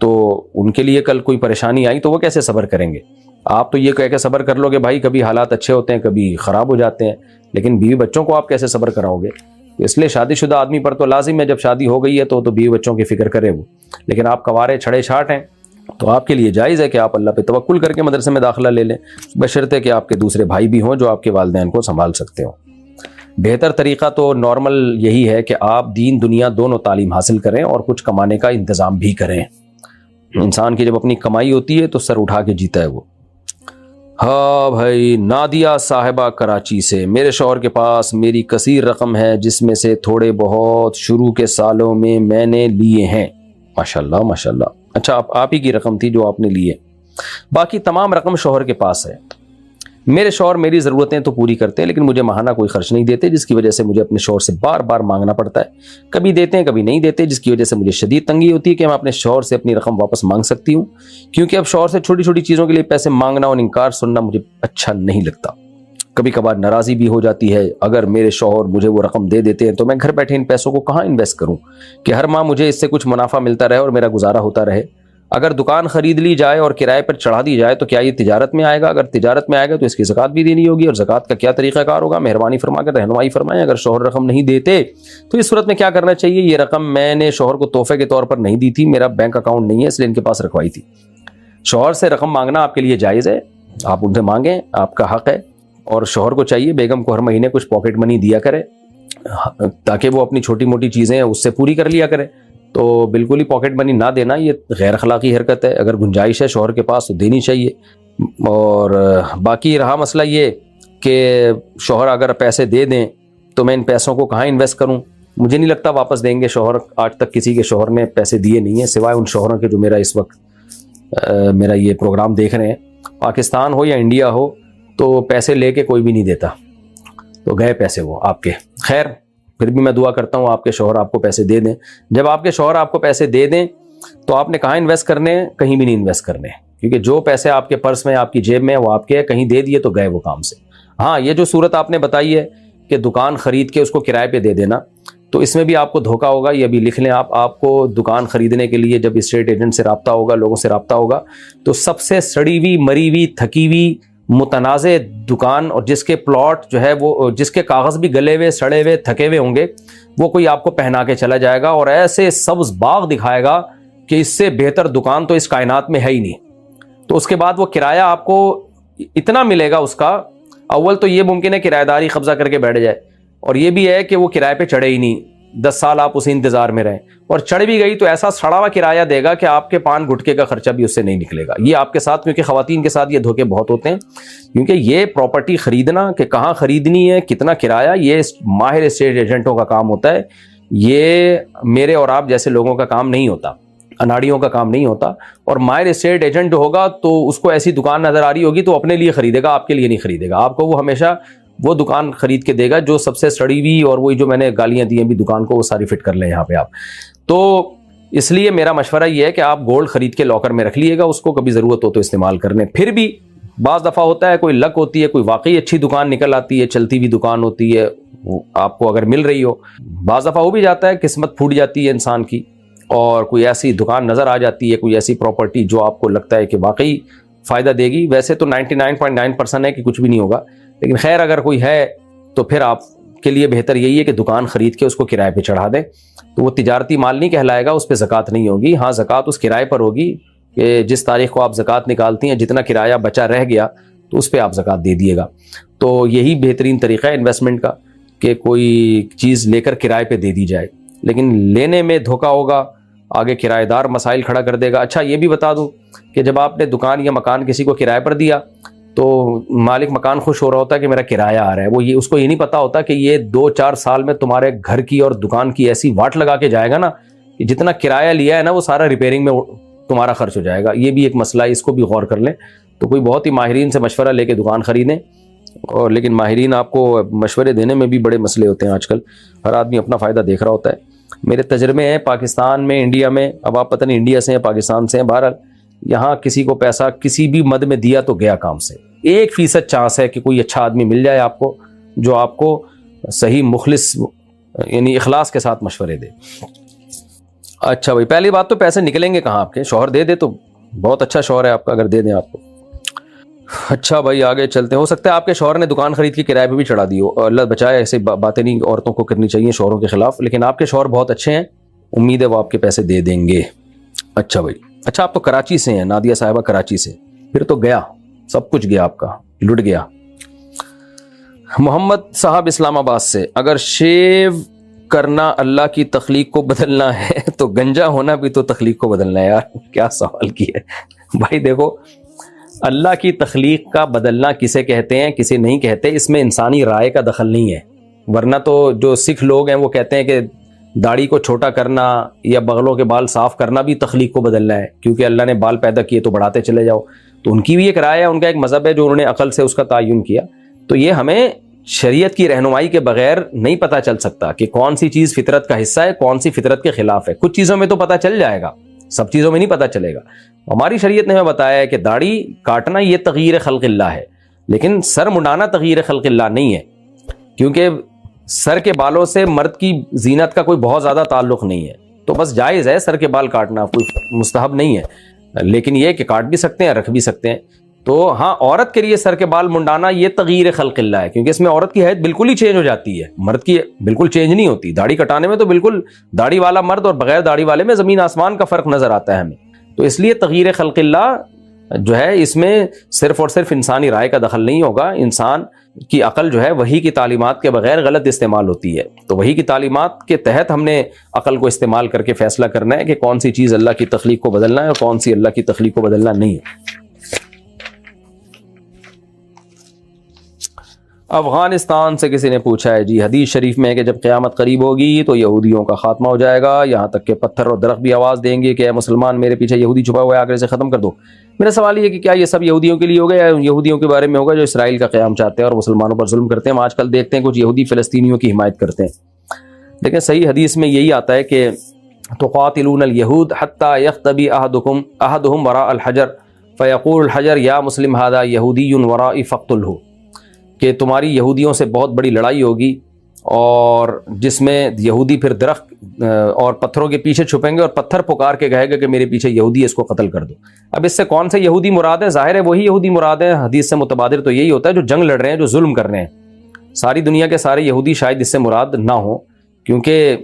تو ان کے لیے کل کوئی پریشانی آئی تو وہ کیسے صبر کریں گے؟ آپ تو یہ کہہ کے صبر کر لو کہ بھائی کبھی حالات اچھے ہوتے ہیں کبھی خراب ہو جاتے ہیں، لیکن بیوی بچوں کو آپ کیسے صبر کراؤ گے؟ اس لیے شادی شدہ آدمی پر تو لازم ہے جب شادی ہو گئی ہے تو بیوی بچوں کی فکر کرے وہ، لیکن آپ کوارے چھڑے چھاٹ ہیں تو آپ کے لیے جائز ہے کہ آپ اللہ پہ توکل کر کے مدرسے میں داخلہ لے لیں، بشرطے کہ آپ کے دوسرے بھائی بھی ہوں جو آپ کے والدین کو سنبھال سکتے ہوں۔ بہتر طریقہ تو نارمل یہی ہے کہ آپ دین دنیا دونوں تعلیم حاصل کریں اور کچھ کمانے کا انتظام بھی کریں۔ انسان کی جب اپنی کمائی ہوتی ہے تو سر اٹھا کے جیتا ہے وہ۔ ہاں بھائی، نادیہ صاحبہ کراچی سے، میرے شوہر کے پاس میری کثیر رقم ہے جس میں سے تھوڑے بہت شروع کے سالوں میں نے لیے ہیں۔ ماشاءاللہ ماشاءاللہ، اچھا آپ ہی کی رقم تھی جو آپ نے لی ہے، باقی تمام رقم شوہر کے پاس ہے۔ میرے شوہر میری ضرورتیں تو پوری کرتے ہیں لیکن مجھے ماہانہ کوئی خرچ نہیں دیتے، جس کی وجہ سے مجھے اپنے شوہر سے بار بار مانگنا پڑتا ہے۔ کبھی دیتے ہیں کبھی نہیں دیتے، جس کی وجہ سے مجھے شدید تنگی ہوتی ہے کہ میں اپنے شوہر سے اپنی رقم واپس مانگ سکتی ہوں، کیونکہ اب شوہر سے چھوٹی چھوٹی چیزوں کے لیے پیسے مانگنا اور انکار سننا مجھے اچھا نہیں لگتا۔ کبھی کبھار ناراضی بھی ہو جاتی ہے۔ اگر میرے شوہر مجھے وہ رقم دے دیتے ہیں تو میں گھر بیٹھے ان پیسوں کو کہاں انویسٹ کروں کہ ہر ماہ مجھے اس سے کچھ منافع ملتا رہے اور میرا گزارا ہوتا رہے۔ اگر دکان خرید لی جائے اور کرائے پر چڑھا دی جائے تو کیا یہ تجارت میں آئے گا؟ اگر تجارت میں آئے گا تو اس کی زکوٰۃ بھی دینی ہوگی، اور زکوٰۃ کا کیا طریقہ کار ہوگا؟ مہربانی فرما کر رہنمائی فرمائیں۔ اگر شوہر رقم نہیں دیتے تو اس صورت میں کیا کرنا چاہیے؟ یہ رقم میں نے شوہر کو تحفے کے طور پر نہیں دی تھی، میرا بینک اکاؤنٹ نہیں ہے اس لیے ان کے پاس رکھوائی تھی۔ شوہر سے رقم مانگنا آپ کے لیے جائز ہے، آپ ان سے مانگیں، آپ کا حق ہے، اور شوہر کو چاہیے بیگم کو ہر مہینے کچھ پاکٹ منی دیا کرے تاکہ وہ اپنی چھوٹی موٹی چیزیں اس سے پوری کر لیا کرے۔ تو بالکل ہی پاکٹ منی نہ دینا یہ غیر اخلاقی حرکت ہے۔ اگر گنجائش ہے شوہر کے پاس تو دینی چاہیے۔ اور باقی رہا مسئلہ یہ کہ شوہر اگر پیسے دے دیں تو میں ان پیسوں کو کہاں انویسٹ کروں؟ مجھے نہیں لگتا واپس دیں گے شوہر۔ آج تک کسی کے شوہر نے پیسے دیے نہیں ہیں سوائے ان شوہروں کے جو میرا اس وقت میرا یہ پروگرام دیکھ رہے ہیں۔ پاکستان ہو یا انڈیا ہو تو پیسے لے کے کوئی بھی نہیں دیتا، تو گئے پیسے وہ آپ کے۔ خیر پھر بھی میں دعا کرتا ہوں آپ کے شوہر آپ کو پیسے دے دیں۔ جب آپ کے شوہر آپ کو پیسے دے دیں تو آپ نے کہاں انویسٹ کرنے ہیں؟ کہیں بھی نہیں انویسٹ کرنے، کیونکہ جو پیسے آپ کے پرس میں آپ کی جیب میں وہ آپ کے، کہیں دے دیے تو گئے وہ کام سے۔ ہاں یہ جو صورت آپ نے بتائی ہے کہ دکان خرید کے اس کو کرائے پہ دے دینا، تو اس میں بھی آپ کو دھوکہ ہوگا۔ یہ بھی لکھ لیں آپ کو دکان خریدنے کے لیے جب اسٹیٹ ایجنٹ سے رابطہ ہوگا، لوگوں سے رابطہ ہوگا، تو سب سے سڑی ہوئی مری ہوئی تھکی ہوئی متنازع دکان اور جس کے پلاٹ جو ہے وہ جس کے کاغذ بھی گلے ہوئے سڑے ہوئے تھکے ہوئے ہوں گے، وہ کوئی آپ کو پہنا کے چلا جائے گا اور ایسے سبز باغ دکھائے گا کہ اس سے بہتر دکان تو اس کائنات میں ہے ہی نہیں۔ تو اس کے بعد وہ کرایہ آپ کو اتنا ملے گا اس کا، اول تو یہ ممکن ہے کرایہ داری قبضہ کر کے بیٹھ جائے، اور یہ بھی ہے کہ وہ کرائے پہ چڑھے ہی نہیں، 10 سال آپ اسی انتظار میں رہیں، اور چڑھ بھی گئی تو ایسا سڑا ہوا کرایہ دے گا کہ آپ کے پان گٹکے کا خرچہ بھی اس سے نہیں نکلے گا۔ یہ آپ کے ساتھ، کیونکہ خواتین کے ساتھ یہ دھوکے بہت ہوتے ہیں، کیونکہ یہ پراپرٹی خریدنا کہ کہاں خریدنی ہے کتنا کرایہ، یہ ماہر اسٹیٹ ایجنٹوں کا کام ہوتا ہے، یہ میرے اور آپ جیسے لوگوں کا کام نہیں ہوتا، اناڑیوں کا کام نہیں ہوتا۔ اور ماہر اسٹیٹ ایجنٹ ہوگا تو اس کو ایسی دکان نظر آ رہی ہوگی تو اپنے لیے خریدے گا، آپ کے لیے نہیں خریدے گا۔ آپ کو وہ ہمیشہ وہ دکان خرید کے دے گا جو سب سے سڑی ہوئی، اور وہی جو میں نے گالیاں دی ہیں بھی دکان کو، وہ ساری فٹ کر لیں یہاں پہ آپ۔ تو اس لیے میرا مشورہ یہ ہے کہ آپ گولڈ خرید کے لاکر میں رکھ لیے گا، اس کو کبھی ضرورت ہو تو استعمال کرنے۔ پھر بھی بعض دفعہ ہوتا ہے کوئی لک ہوتی ہے، کوئی واقعی اچھی دکان نکل آتی ہے، چلتی ہوئی دکان ہوتی ہے، وہ آپ کو اگر مل رہی ہو، بعض دفعہ ہو بھی جاتا ہے قسمت پھوٹ جاتی ہے انسان کی، اور کوئی ایسی دکان نظر آ جاتی ہے، کوئی ایسی پراپرٹی جو آپ کو لگتا ہے کہ واقعی فائدہ دے گی۔ ویسے تو 99.9% ہے کہ کچھ بھی نہیں ہوگا، لیکن خیر اگر کوئی ہے تو پھر آپ کے لیے بہتر یہی ہے کہ دکان خرید کے اس کو کرائے پہ چڑھا دیں، تو وہ تجارتی مال نہیں کہلائے گا، اس پہ زکوٰۃ نہیں ہوگی۔ ہاں زکوٰۃ اس کرائے پر ہوگی کہ جس تاریخ کو آپ زکوٰۃ نکالتی ہیں جتنا کرایہ بچا رہ گیا تو اس پہ آپ زکوٰۃ دے دیے گا۔ تو یہی بہترین طریقہ ہے انویسٹمنٹ کا کہ کوئی چیز لے کر کرائے پہ دے دی جائے، لیکن لینے میں دھوکہ ہوگا، آگے کرایہ دار مسائل کھڑا کر دے گا۔ اچھا یہ بھی بتا دوں کہ جب آپ نے دکان یا مکان کسی کو کرائے پر دیا تو مالک مکان خوش ہو رہا ہوتا ہے کہ میرا کرایہ آ رہا ہے، وہ یہ اس کو یہ نہیں پتا ہوتا کہ یہ 2-4 سال میں تمہارے گھر کی اور دکان کی ایسی واٹ لگا کے جائے گا نا کہ جتنا کرایہ لیا ہے نا وہ سارا ریپیئرنگ میں تمہارا خرچ ہو جائے گا۔ یہ بھی ایک مسئلہ ہے، اس کو بھی غور کر لیں۔ تو کوئی بہت ہی ماہرین سے مشورہ لے کے دکان خریدیں، اور لیکن ماہرین آپ کو مشورے دینے میں بھی بڑے مسئلے ہوتے ہیں آج کل، ہر آدمی اپنا فائدہ دیکھ رہا ہوتا ہے۔ میرے تجربے ہیں پاکستان میں، انڈیا میں، اب آپ پتہ نہیں انڈیا سے ہیں پاکستان سے ہیں، بہرحال یہاں کسی کو پیسہ کسی بھی مد میں دیا تو گیا کام سے۔ 1% چانس ہے کہ کوئی اچھا آدمی مل جائے آپ کو جو آپ کو صحیح مخلص یعنی اخلاص کے ساتھ مشورے دے۔ اچھا بھائی، پہلی بات تو پیسے نکلیں گے کہاں آپ کے؟ شوہر دے دے تو بہت اچھا شوہر ہے آپ کا، اگر دے دیں آپ کو۔ اچھا بھائی آگے چلتے ہیں۔ ہو سکتا ہے آپ کے شوہر نے دکان خرید کے کرائے پہ بھی چڑھا دی ہو، اللہ بچائے، ایسے باتیں نہیں عورتوں کو کرنی چاہیے شوہروں کے خلاف، لیکن آپ کے شوہر بہت اچھے ہیں، امید ہے وہ آپ کے پیسے دے دیں گے۔ اچھا بھائی، اچھا آپ تو کراچی سے ہیں، نادیہ صاحبہ کراچی سے، پھر تو گیا، سب کچھ گیا آپ کا، لٹ گیا۔ محمد صاحب اسلام آباد سے، اگر شیو کرنا اللہ کی تخلیق کو بدلنا ہے تو گنجا ہونا بھی تو تخلیق کو بدلنا ہے۔ یار کیا سوال کیا ہے بھائی، دیکھو اللہ کی تخلیق کا بدلنا کسے کہتے ہیں کسے نہیں کہتے، اس میں انسانی رائے کا دخل نہیں ہے، ورنہ تو جو سکھ لوگ ہیں وہ کہتے ہیں کہ داڑھی کو چھوٹا کرنا یا بغلوں کے بال صاف کرنا بھی تخلیق کو بدلنا ہے، کیونکہ اللہ نے بال پیدا کیے تو بڑھاتے چلے جاؤ، تو ان کی بھی ایک رائے ہے، ان کا ایک مذہب ہے جو انہوں نے عقل سے اس کا تعین کیا۔ تو یہ ہمیں شریعت کی رہنمائی کے بغیر نہیں پتہ چل سکتا کہ کون سی چیز فطرت کا حصہ ہے، کون سی فطرت کے خلاف ہے۔ کچھ چیزوں میں تو پتہ چل جائے گا، سب چیزوں میں نہیں پتہ چلے گا۔ ہماری شریعت نے ہمیں بتایا ہے کہ داڑھی کاٹنا یہ تغییر خلق اللہ ہے، لیکن سر منڈانا تغییر خلق اللہ نہیں ہے، کیونکہ سر کے بالوں سے مرد کی زینت کا کوئی بہت زیادہ تعلق نہیں ہے، تو بس جائز ہے سر کے بال کاٹنا، کوئی مستحب نہیں ہے، لیکن یہ کہ کاٹ بھی سکتے ہیں، رکھ بھی سکتے ہیں۔ تو ہاں، عورت کے لیے سر کے بال منڈانا یہ تغییر خلق اللہ ہے، کیونکہ اس میں عورت کی حیت بالکل ہی چینج ہو جاتی ہے، مرد کی بالکل چینج نہیں ہوتی۔ داڑھی کٹانے میں تو بالکل داڑھی والا مرد اور بغیر داڑھی والے میں زمین آسمان کا فرق نظر آتا ہے ہمیں، تو اس لیے تغییر خلق اللہ جو ہے اس میں صرف اور صرف انسانی رائے کا دخل نہیں ہوگا، انسان کی عقل جو ہے وحی کی تعلیمات کے بغیر غلط استعمال ہوتی ہے، تو وحی کی تعلیمات کے تحت ہم نے عقل کو استعمال کر کے فیصلہ کرنا ہے کہ کون سی چیز اللہ کی تخلیق کو بدلنا ہے اور کون سی اللہ کی تخلیق کو بدلنا نہیں ہے۔ افغانستان سے کسی نے پوچھا ہے جی، حدیث شریف میں ہے کہ جب قیامت قریب ہوگی تو یہودیوں کا خاتمہ ہو جائے گا، یہاں تک کہ پتھر اور درخت بھی آواز دیں گے کہ اے مسلمان میرے پیچھے یہودی چھپا ہوا ہے، آگے سے ختم کر دو۔ میرا سوال یہ ہے کہ کیا یہ سب یہودیوں کے لیے ہوگا یا یہودیوں کے بارے میں ہوگا جو اسرائیل کا قیام چاہتے ہیں اور مسلمانوں پر ظلم کرتے ہیں؟ ہم آج کل دیکھتے ہیں کچھ یہودی فلسطینیوں کی حمایت کرتے ہیں، لیکن صحیح حدیث میں یہی آتا ہے کہ تقاتلون اليہود حتی یختبی احدہم وراء الحجر فیقول الحجر یا مسلم ھذا یہودی ورائی فاقتلہ، کہ تمہاری یہودیوں سے بہت بڑی لڑائی ہوگی اور جس میں یہودی پھر درخت اور پتھروں کے پیچھے چھپیں گے اور پتھر پکار کے کہے گا کہ میرے پیچھے یہودی ہے، اس کو قتل کر دو۔ اب اس سے کون سے یہودی مراد ہیں؟ ظاہر ہے وہی یہودی مراد ہیں، حدیث سے متبادر تو یہی ہوتا ہے جو جنگ لڑ رہے ہیں، جو ظلم کر رہے ہیں۔ ساری دنیا کے سارے یہودی شاید اس سے مراد نہ ہوں، کیونکہ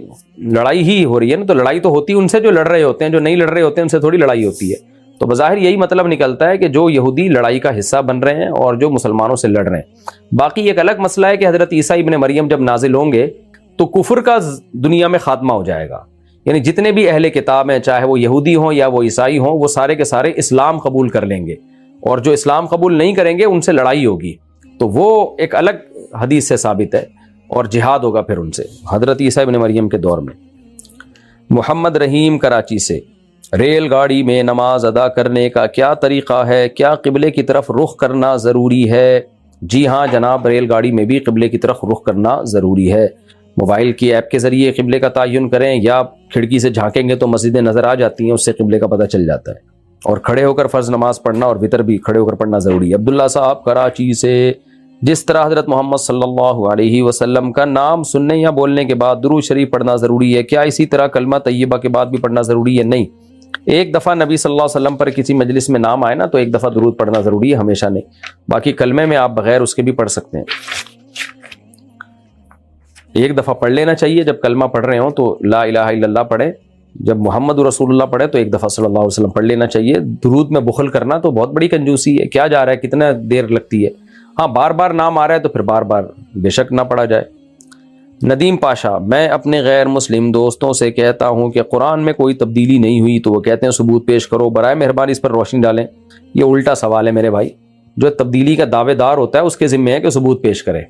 لڑائی ہی ہو رہی ہے نا، تو لڑائی تو ہوتی ان سے جو لڑ رہے ہوتے ہیں، جو نہیں لڑ رہے ہوتے ہیں ان سے تھوڑی لڑائی ہوتی ہے۔ تو بظاہر یہی مطلب نکلتا ہے کہ جو یہودی لڑائی کا حصہ بن رہے ہیں اور جو مسلمانوں سے لڑ رہے ہیں۔ باقی ایک الگ مسئلہ ہے کہ حضرت عیسیٰ ابن مریم جب نازل ہوں گے تو کفر کا دنیا میں خاتمہ ہو جائے گا، یعنی جتنے بھی اہل کتاب ہیں، چاہے وہ یہودی ہوں یا وہ عیسائی ہوں، وہ سارے کے سارے اسلام قبول کر لیں گے، اور جو اسلام قبول نہیں کریں گے ان سے لڑائی ہوگی، تو وہ ایک الگ حدیث سے ثابت ہے، اور جہاد ہوگا پھر ان سے حضرت عیسیٰ ابن مریم کے دور میں۔ محمد رحیم کراچی سے، ریل گاڑی میں نماز ادا کرنے کا کیا طریقہ ہے؟ کیا قبلے کی طرف رخ کرنا ضروری ہے؟ جی ہاں جناب، ریل گاڑی میں بھی قبلے کی طرف رخ کرنا ضروری ہے۔ موبائل کی ایپ کے ذریعے قبلے کا تعین کریں یا کھڑکی سے جھانکیں گے تو مسجدیں نظر آ جاتی ہیں، اس سے قبلے کا پتہ چل جاتا ہے۔ اور کھڑے ہو کر فرض نماز پڑھنا اور وتر بھی کھڑے ہو کر پڑھنا ضروری ہے۔ عبداللہ صاحب کراچی سے، جس طرح حضرت محمد صلی اللہ علیہ وسلم کا نام سننے یا بولنے کے بعد درود شریف پڑھنا ضروری ہے، کیا اسی طرح کلمہ طیبہ کے بعد بھی پڑھنا ضروری ہے؟ نہیں، ایک دفعہ نبی صلی اللہ علیہ وسلم پر کسی مجلس میں نام آئے نا تو ایک دفعہ درود پڑھنا ضروری ہے، ہمیشہ نہیں۔ باقی کلمے میں آپ بغیر اس کے بھی پڑھ سکتے ہیں، ایک دفعہ پڑھ لینا چاہیے، جب کلمہ پڑھ رہے ہوں تو لا الہ الا اللہ پڑھیں، جب محمد رسول اللہ پڑھے تو ایک دفعہ صلی اللہ علیہ وسلم پڑھ لینا چاہیے۔ درود میں بخل کرنا تو بہت بڑی کنجوسی ہے، کیا جا رہا ہے، کتنا دیر لگتی ہے۔ ہاں بار بار نام آ رہا ہے تو پھر بار بار بے شک نہ پڑھا جائے۔ ندیم پاشا، میں اپنے غیر مسلم دوستوں سے کہتا ہوں کہ قرآن میں کوئی تبدیلی نہیں ہوئی تو وہ کہتے ہیں ثبوت پیش کرو، برائے مہربانی اس پر روشنی ڈالیں۔ یہ الٹا سوال ہے میرے بھائی، جو تبدیلی کا دعوے دار ہوتا ہے اس کے ذمہ ہے کہ ثبوت پیش کرے۔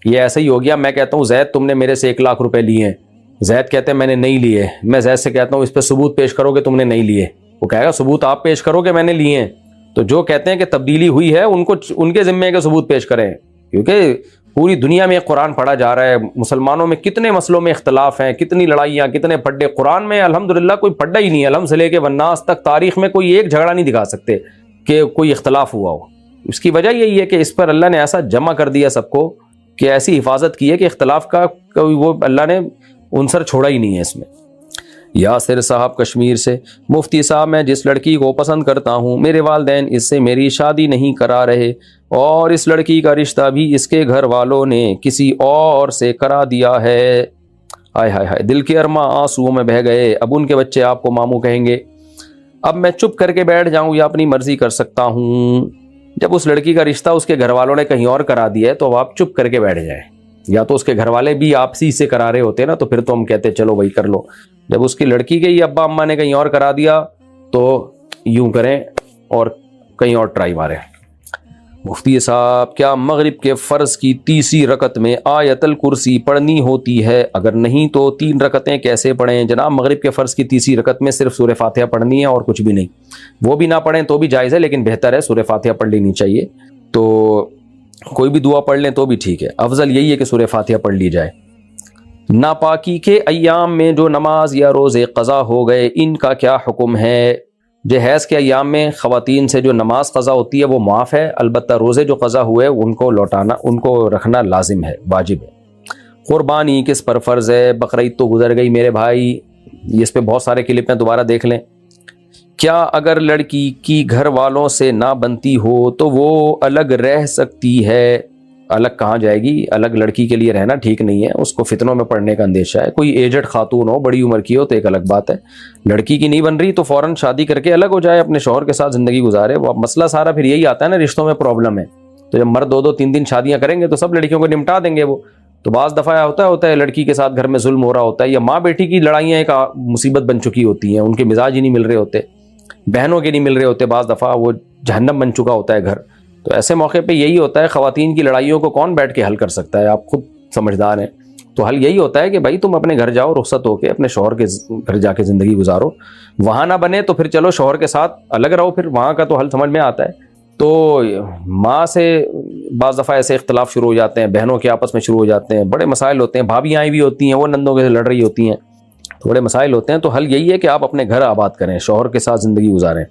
یہ ایسا ہی ہو گیا، میں کہتا ہوں زید تم نے میرے سے 1,00,000 روپے لیے ہیں، زید کہتے ہیں میں نے نہیں لیے، میں زید سے کہتا ہوں اس پہ ثبوت پیش کرو کہ تم نے نہیں لیے، وہ کہے گا ثبوت آپ پیش کرو کہ میں نے لیے ہیں۔ تو جو کہتے ہیں کہ تبدیلی ہوئی ہے ان کے ذمہ ہے کہ ثبوت پیش کریں، کیونکہ پوری دنیا میں قرآن پڑھا جا رہا ہے، مسلمانوں میں کتنے مسئلوں میں اختلاف ہیں، کتنی لڑائیاں، کتنے پڈے، قرآن میں الحمدللہ کوئی پڈا ہی نہیں ہے، الحمد سے لے کے والناس تک تاریخ میں کوئی ایک جھگڑا نہیں دکھا سکتے کہ کوئی اختلاف ہوا ہو۔ اس کی وجہ یہی ہے کہ اس پر اللہ نے ایسا جمع کر دیا سب کو کہ ایسی حفاظت کی ہے کہ اختلاف کا کوئی وہ اللہ نے عنصر چھوڑا ہی نہیں ہے اس میں۔ یاسر صاحب کشمیر سے، مفتی صاحب میں جس لڑکی کو پسند کرتا ہوں میرے والدین اس سے میری شادی نہیں کرا رہے اور اس لڑکی کا رشتہ بھی اس کے گھر والوں نے کسی اور سے کرا دیا ہے۔ ہائے ہائے ہائے، دل کے ارماں آنسوؤں میں بہہ گئے۔ اب ان کے بچے آپ کو ماموں کہیں گے۔ اب میں چپ کر کے بیٹھ جاؤں یا اپنی مرضی کر سکتا ہوں؟ جب اس لڑکی کا رشتہ اس کے گھر والوں نے کہیں اور کرا دیا ہے تو اب آپ چپ کر کے بیٹھ جائیں، یا تو اس کے گھر والے بھی آپسی سے کرا رہے ہوتے نا تو پھر تو ہم کہتے چلو وہی کر لو۔ جب اس کی لڑکی کے ہی ابا اماں نے کہیں اور کرا دیا تو یوں کریں اور کہیں اور ٹرائی ماریں۔ مفتی صاحب کیا مغرب کے فرض کی تیسری رکعت میں آیت الکرسی پڑھنی ہوتی ہے؟ اگر نہیں تو 3 رکعتیں کیسے پڑھیں؟ جناب مغرب کے فرض کی تیسری رکعت میں صرف سورہ فاتحہ پڑھنی ہے اور کچھ بھی نہیں، وہ بھی نہ پڑھیں تو بھی جائز ہے، لیکن بہتر ہے سورہ فاتحہ پڑھ لینی چاہیے۔ تو کوئی بھی دعا پڑھ لیں تو بھی ٹھیک ہے، افضل یہی ہے کہ سورہ فاتحہ پڑھ لی جائے۔ ناپاکی کے ایام میں جو نماز یا روزے قضا ہو گئے ان کا کیا حکم ہے؟ جہیز کے ایام میں خواتین سے جو نماز قضا ہوتی ہے وہ معاف ہے، البتہ روزے جو قضا ہوئے ان کو لوٹانا، ان کو رکھنا لازم ہے، واجب ہے۔ قربانی کس پر فرض ہے؟ بقرعید تو گزر گئی میرے بھائی، اس پہ بہت سارے کلپ ہیں، دوبارہ دیکھ لیں۔ کیا اگر لڑکی کی گھر والوں سے نہ بنتی ہو تو وہ الگ رہ سکتی ہے؟ الگ کہاں جائے گی؟ الگ لڑکی کے لیے رہنا ٹھیک نہیں ہے، اس کو فتنوں میں پڑنے کا اندیشہ ہے۔ کوئی ایجڈ خاتون ہو، بڑی عمر کی ہو تو ایک الگ بات ہے، لڑکی کی نہیں بن رہی تو فوراً شادی کر کے الگ ہو جائے، اپنے شوہر کے ساتھ زندگی گزارے۔ وہ مسئلہ سارا پھر یہی آتا ہے نا، رشتوں میں پرابلم ہے تو جب مرد 2 3 شادیاں کریں گے تو سب لڑکیوں کو نمٹا دیں گے وہ۔ تو بعض دفعہ ہوتا ہے لڑکی کے ساتھ گھر میں ظلم ہو رہا ہوتا ہے، یا ماں بیٹی کی لڑائیاں ایک مصیبت بن چکی ہوتی ہیں، ان کے مزاج ہی نہیں مل رہے ہوتے، بہنوں کے نہیں مل رہے ہوتے، بعض دفعہ وہ جہنم بن چکا ہوتا ہے گھر۔ تو ایسے موقع پہ یہی ہوتا ہے، خواتین کی لڑائیوں کو کون بیٹھ کے حل کر سکتا ہے؟ آپ خود سمجھدار ہیں، تو حل یہی ہوتا ہے کہ بھائی تم اپنے گھر جاؤ، رخصت ہو کے اپنے شوہر کے گھر جا کے زندگی گزارو۔ وہاں نہ بنے تو پھر چلو شوہر کے ساتھ الگ رہو، پھر وہاں کا تو حل سمجھ میں آتا ہے۔ تو ماں سے بعض دفعہ ایسے اختلاف شروع ہو جاتے ہیں، بہنوں کے آپس میں شروع ہو جاتے ہیں، بڑے مسائل ہوتے ہیں، بھابیاں بھی ہوتی ہیں وہ نندوں کے لڑ رہی ہوتی ہیں، بڑے مسائل ہوتے ہیں۔ تو حل یہی ہے کہ آپ اپنے گھر آباد کریں، شوہر کے ساتھ زندگی گزاریں،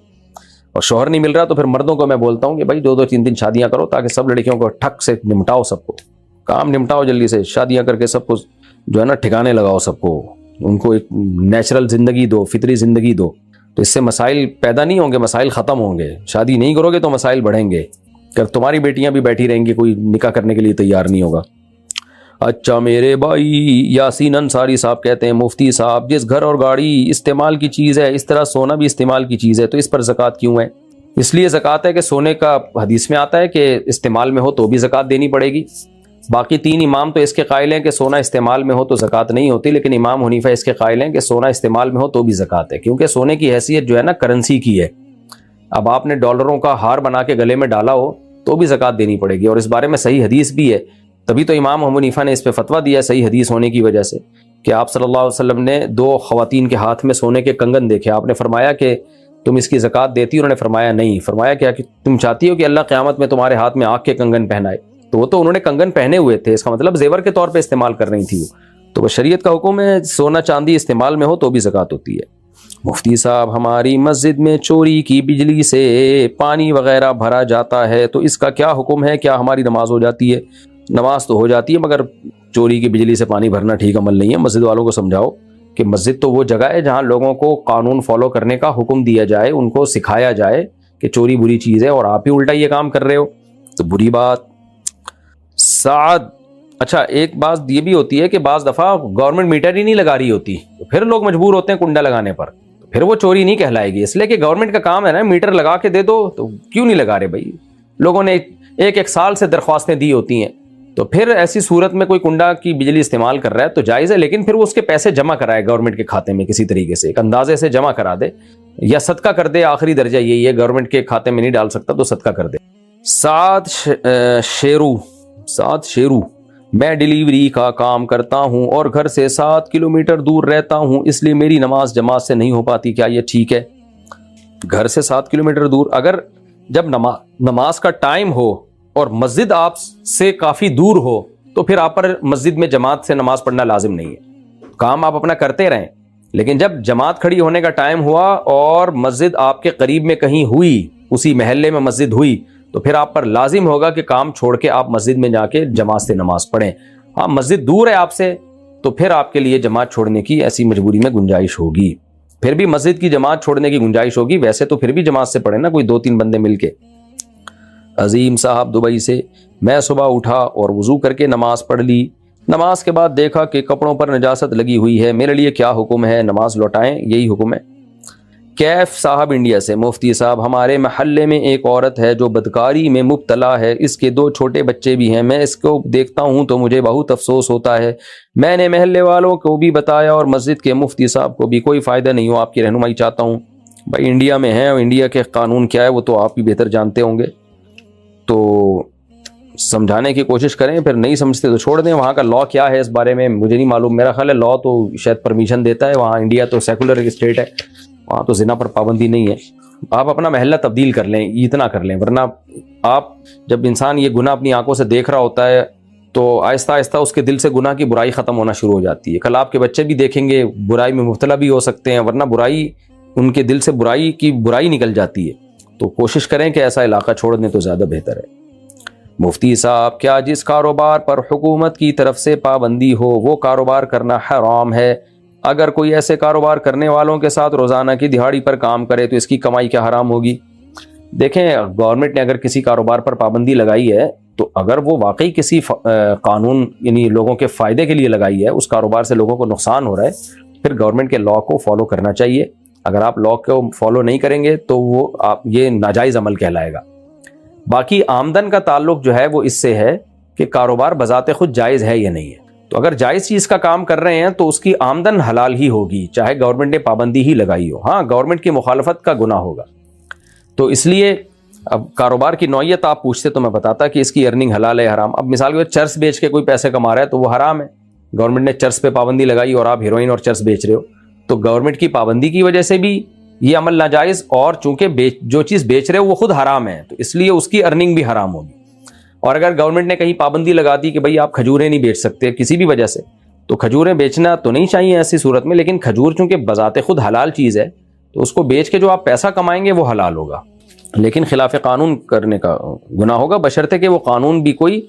اور شوہر نہیں مل رہا تو پھر مردوں کو میں بولتا ہوں کہ بھائی 2 3 شادیاں کرو، تاکہ سب لڑکیوں کو ٹھک سے نمٹاؤ، سب کو کام نمٹاؤ جلدی سے، شادیاں کر کے سب کو جو ہے نا ٹھکانے لگاؤ، سب کو ان کو ایک نیچرل زندگی دو، فطری زندگی دو، تو اس سے مسائل پیدا نہیں ہوں گے، مسائل ختم ہوں گے۔ شادی نہیں کرو گے تو مسائل بڑھیں گے، کہ تمہاری بیٹیاں بھی بیٹھی رہیں گی، کوئی نکاح کرنے کے لیے تیار نہیں ہوگا۔ اچھا میرے بھائی یاسین انصاری صاحب کہتے ہیں مفتی صاحب جس گھر اور گاڑی استعمال کی چیز ہے اس طرح سونا بھی استعمال کی چیز ہے، تو اس پر زکوٰۃ کیوں ہے؟ اس لیے زکوٰۃ ہے کہ سونے کا حدیث میں آتا ہے کہ استعمال میں ہو تو بھی زکوٰۃ دینی پڑے گی۔ باقی 3 امام تو اس کے قائل ہیں کہ سونا استعمال میں ہو تو زکوٰۃ نہیں ہوتی، لیکن امام حنیفہ اس کے قائل ہیں کہ سونا استعمال میں ہو تو بھی زکوٰۃ ہے، کیونکہ سونے کی حیثیت جو ہے نا کرنسی کی ہے۔ اب آپ نے ڈالروں کا ہار بنا کے گلے میں ڈالا ہو تو بھی زکوٰۃ دینی پڑے گی، اور اس بارے میں صحیح حدیث بھی ہے، تبھی تو امام ابو حنیفہ نے اس پہ فتویٰ دیا ہے صحیح حدیث ہونے کی وجہ سے، کہ آپ صلی اللہ علیہ وسلم نے 2 خواتین کے ہاتھ میں سونے کے کنگن دیکھے، آپ نے فرمایا کہ تم اس کی زکوٰۃ دیتی؟ انہوں نے فرمایا نہیں۔ فرمایا کیا کہ تم چاہتی ہو کہ اللہ قیامت میں تمہارے ہاتھ میں آنکھ کے کنگن پہنائے؟ تو وہ تو انہوں نے کنگن پہنے ہوئے تھے، اس کا مطلب زیور کے طور پہ استعمال کر رہی تھی وہ، تو وہ شریعت کا حکم ہے سونا چاندی استعمال میں ہو تو بھی زکوٰۃ ہوتی ہے۔ مفتی صاحب ہماری مسجد میں چوری کی بجلی سے پانی وغیرہ بھرا جاتا ہے تو اس کا کیا حکم ہے؟ کیا ہماری نماز ہو جاتی ہے؟ نماز تو ہو جاتی ہے، مگر چوری کی بجلی سے پانی بھرنا ٹھیک عمل نہیں ہے۔ مسجد والوں کو سمجھاؤ کہ مسجد تو وہ جگہ ہے جہاں لوگوں کو قانون فالو کرنے کا حکم دیا جائے، ان کو سکھایا جائے کہ چوری بری چیز ہے، اور آپ ہی الٹا یہ کام کر رہے ہو تو بری بات۔ سعد اچھا ایک بات یہ بھی ہوتی ہے کہ بعض دفعہ گورنمنٹ میٹر ہی نہیں لگا رہی ہوتی، تو پھر لوگ مجبور ہوتے ہیں کنڈا لگانے پر، تو پھر وہ چوری نہیں کہلائے گی، اس لیے کہ گورنمنٹ کا کام ہے نا میٹر لگا کے دے دو، تو کیوں نہیں لگا رہے بھائی؟ لوگوں نے ایک سال سے درخواستیں دی ہوتی ہیں، تو پھر ایسی صورت میں کوئی کنڈا کی بجلی استعمال کر رہا ہے تو جائز ہے، لیکن پھر وہ اس کے پیسے جمع کرائے گورنمنٹ کے کھاتے میں، کسی طریقے سے ایک اندازے سے جمع کرا دے، یا صدقہ کر دے، آخری درجہ یہی ہے، گورنمنٹ کے کھاتے میں نہیں ڈال سکتا تو صدقہ کر دے۔ سعد شیرو میں ڈیلیوری کا کام کرتا ہوں اور گھر سے 7 کلومیٹر دور رہتا ہوں، اس لیے میری نماز جماعت سے نہیں ہو پاتی، کیا یہ ٹھیک ہے؟ گھر سے 7 کلومیٹر دور، اگر جب نماز کا ٹائم ہو اور مسجد آپ سے کافی دور ہو تو پھر آپ پر مسجد میں جماعت سے نماز پڑھنا لازم نہیں ہے، کام آپ اپنا کرتے رہیں، لیکن جب جماعت کھڑی ہونے کا ٹائم ہوا اور مسجد آپ کے قریب میں کہیں ہوئی، اسی محلے میں مسجد ہوئی، تو پھر آپ پر لازم ہوگا کہ کام چھوڑ کے آپ مسجد میں جا کے جماعت سے نماز پڑھیں۔ ہاں مسجد دور ہے آپ سے تو پھر آپ کے لیے جماعت چھوڑنے کی ایسی مجبوری میں گنجائش ہوگی، پھر بھی مسجد کی جماعت چھوڑنے کی گنجائش ہوگی، ویسے تو پھر بھی جماعت سے پڑھے نا، کوئی 2-3 بندے مل کے۔ عظیم صاحب دبئی سے، میں صبح اٹھا اور وضو کر کے نماز پڑھ لی، نماز کے بعد دیکھا کہ کپڑوں پر نجاست لگی ہوئی ہے، میرے لیے کیا حکم ہے؟ نماز لوٹائیں، یہی حکم ہے۔ کیف صاحب انڈیا سے، مفتی صاحب ہمارے محلے میں ایک عورت ہے جو بدکاری میں مبتلا ہے، اس کے 2 چھوٹے بچے بھی ہیں، میں اس کو دیکھتا ہوں تو مجھے بہت افسوس ہوتا ہے، میں نے محلے والوں کو بھی بتایا اور مسجد کے مفتی صاحب کو بھی، کوئی فائدہ نہیں ہو، آپ کی رہنمائی چاہتا ہوں۔ بھائی انڈیا میں ہیں اور انڈیا کے قانون کیا ہے وہ تو آپ بھی بہتر جانتے ہوں گے، تو سمجھانے کی کوشش کریں، پھر نہیں سمجھتے تو چھوڑ دیں۔ وہاں کا لا کیا ہے اس بارے میں مجھے نہیں معلوم، میرا خیال ہے لا تو شاید پرمیشن دیتا ہے، وہاں انڈیا تو سیکولر اسٹیٹ ہے، وہاں تو زنا پر پابندی نہیں ہے۔ آپ اپنا محلہ تبدیل کر لیں، اتنا کر لیں، ورنہ آپ جب انسان یہ گناہ اپنی آنکھوں سے دیکھ رہا ہوتا ہے تو آہستہ آہستہ اس کے دل سے گناہ کی برائی ختم ہونا شروع ہو جاتی ہے۔ کل آپ کے بچے بھی دیکھیں گے، برائی میں مبتلا بھی ہو سکتے ہیں، ورنہ برائی ان کے دل سے برائی نکل جاتی ہے۔ تو کوشش کریں کہ ایسا علاقہ چھوڑ دیں تو زیادہ بہتر ہے۔ مفتی صاحب کیا جس کاروبار پر حکومت کی طرف سے پابندی ہو وہ کاروبار کرنا حرام ہے؟ اگر کوئی ایسے کاروبار کرنے والوں کے ساتھ روزانہ کی دہاڑی پر کام کرے تو اس کی کمائی کیا حرام ہوگی؟ دیکھیں، گورنمنٹ نے اگر کسی کاروبار پر پابندی لگائی ہے تو اگر وہ واقعی کسی قانون یعنی لوگوں کے فائدے کے لیے لگائی ہے، اس کاروبار سے لوگوں کو نقصان ہو رہا ہے، پھر گورنمنٹ کے لا کو فالو کرنا چاہیے۔ اگر آپ لا کو فالو نہیں کریں گے تو وہ یہ ناجائز عمل کہلائے گا۔ باقی آمدن کا تعلق جو ہے وہ اس سے ہے کہ کاروبار بذات خود جائز ہے یا نہیں ہے، تو اگر جائز چیز کا کام کر رہے ہیں تو اس کی آمدن حلال ہی ہوگی، چاہے گورنمنٹ نے پابندی ہی لگائی ہو۔ ہاں، گورنمنٹ کی مخالفت کا گناہ ہوگا، تو اس لیے اب کاروبار کی نوعیت آپ پوچھتے تو میں بتاتا کہ اس کی ارننگ حلال ہے حرام۔ اب مثال کے چرس بیچ کے کوئی پیسے کما رہا ہے تو وہ حرام ہے، گورنمنٹ نے چرس پہ پابندی لگائی اور آپ ہیروئن اور چرس بیچ رہے ہو، تو گورنمنٹ کی پابندی کی وجہ سے بھی یہ عمل ناجائز، اور چونکہ جو چیز بیچ رہے ہو وہ خود حرام ہے تو اس لیے اس کی ارننگ بھی حرام ہوگی۔ اور اگر گورنمنٹ نے کہیں پابندی لگا دی کہ بھئی آپ کھجوریں نہیں بیچ سکتے کسی بھی وجہ سے، تو کھجوریں بیچنا تو نہیں چاہیے ایسی صورت میں، لیکن کھجور چونکہ بذات خود حلال چیز ہے تو اس کو بیچ کے جو آپ پیسہ کمائیں گے وہ حلال ہوگا، لیکن خلاف قانون کرنے کا گناہ ہوگا، بشرطے کہ وہ قانون بھی کوئی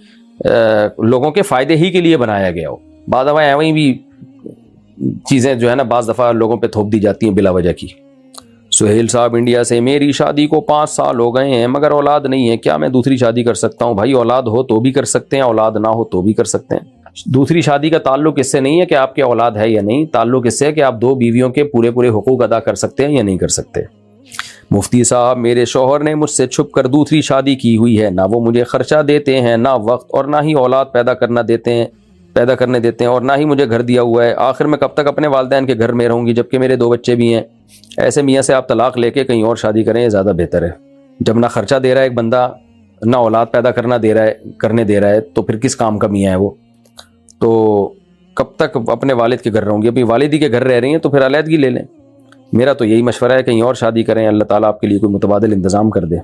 لوگوں کے فائدے ہی کے لیے بنایا گیا ہو۔ بعض دفعہ ایویں بھی چیزیں جو ہے نا بعض دفعہ لوگوں پہ تھوپ دی جاتی ہیں بلا وجہ کی۔ سہیل صاحب انڈیا سے، میری شادی کو 5 سال ہو گئے ہیں مگر اولاد نہیں ہے، کیا میں دوسری شادی کر سکتا ہوں؟ بھائی اولاد ہو تو بھی کر سکتے ہیں، اولاد نہ ہو تو بھی کر سکتے ہیں۔ دوسری شادی کا تعلق اس سے نہیں ہے کہ آپ کے اولاد ہے یا نہیں، تعلق اس سے ہے کہ آپ 2 بیویوں کے پورے حقوق ادا کر سکتے ہیں یا نہیں کر سکتے۔ مفتی صاحب میرے شوہر نے مجھ سے چھپ کر دوسری شادی کی ہوئی ہے، نہ وہ مجھے خرچہ دیتے ہیں، نہ وقت، اور نہ ہی اولاد پیدا کرنے دیتے ہیں، اور نہ ہی مجھے گھر دیا ہوا ہے، آخر میں کب تک اپنے والدین کے گھر میں رہوں گی جبکہ میرے 2 بچے بھی ہیں؟ ایسے میاں سے آپ طلاق لے کے کہیں اور شادی کریں، یہ زیادہ بہتر ہے۔ جب نہ خرچہ دے رہا ہے ایک بندہ، نہ اولاد پیدا کرنے دے رہا ہے تو پھر کس کام کا میاں ہے وہ؟ تو کب تک اپنے والد کے گھر رہوں گی؟ ابھی والدی کے گھر رہ رہی ہیں تو پھر علیحدگی لے لیں۔ میرا تو یہی مشورہ ہے کہیں اور شادی کریں، اللہ تعالیٰ آپ کے لیے کوئی متبادل انتظام کر دے۔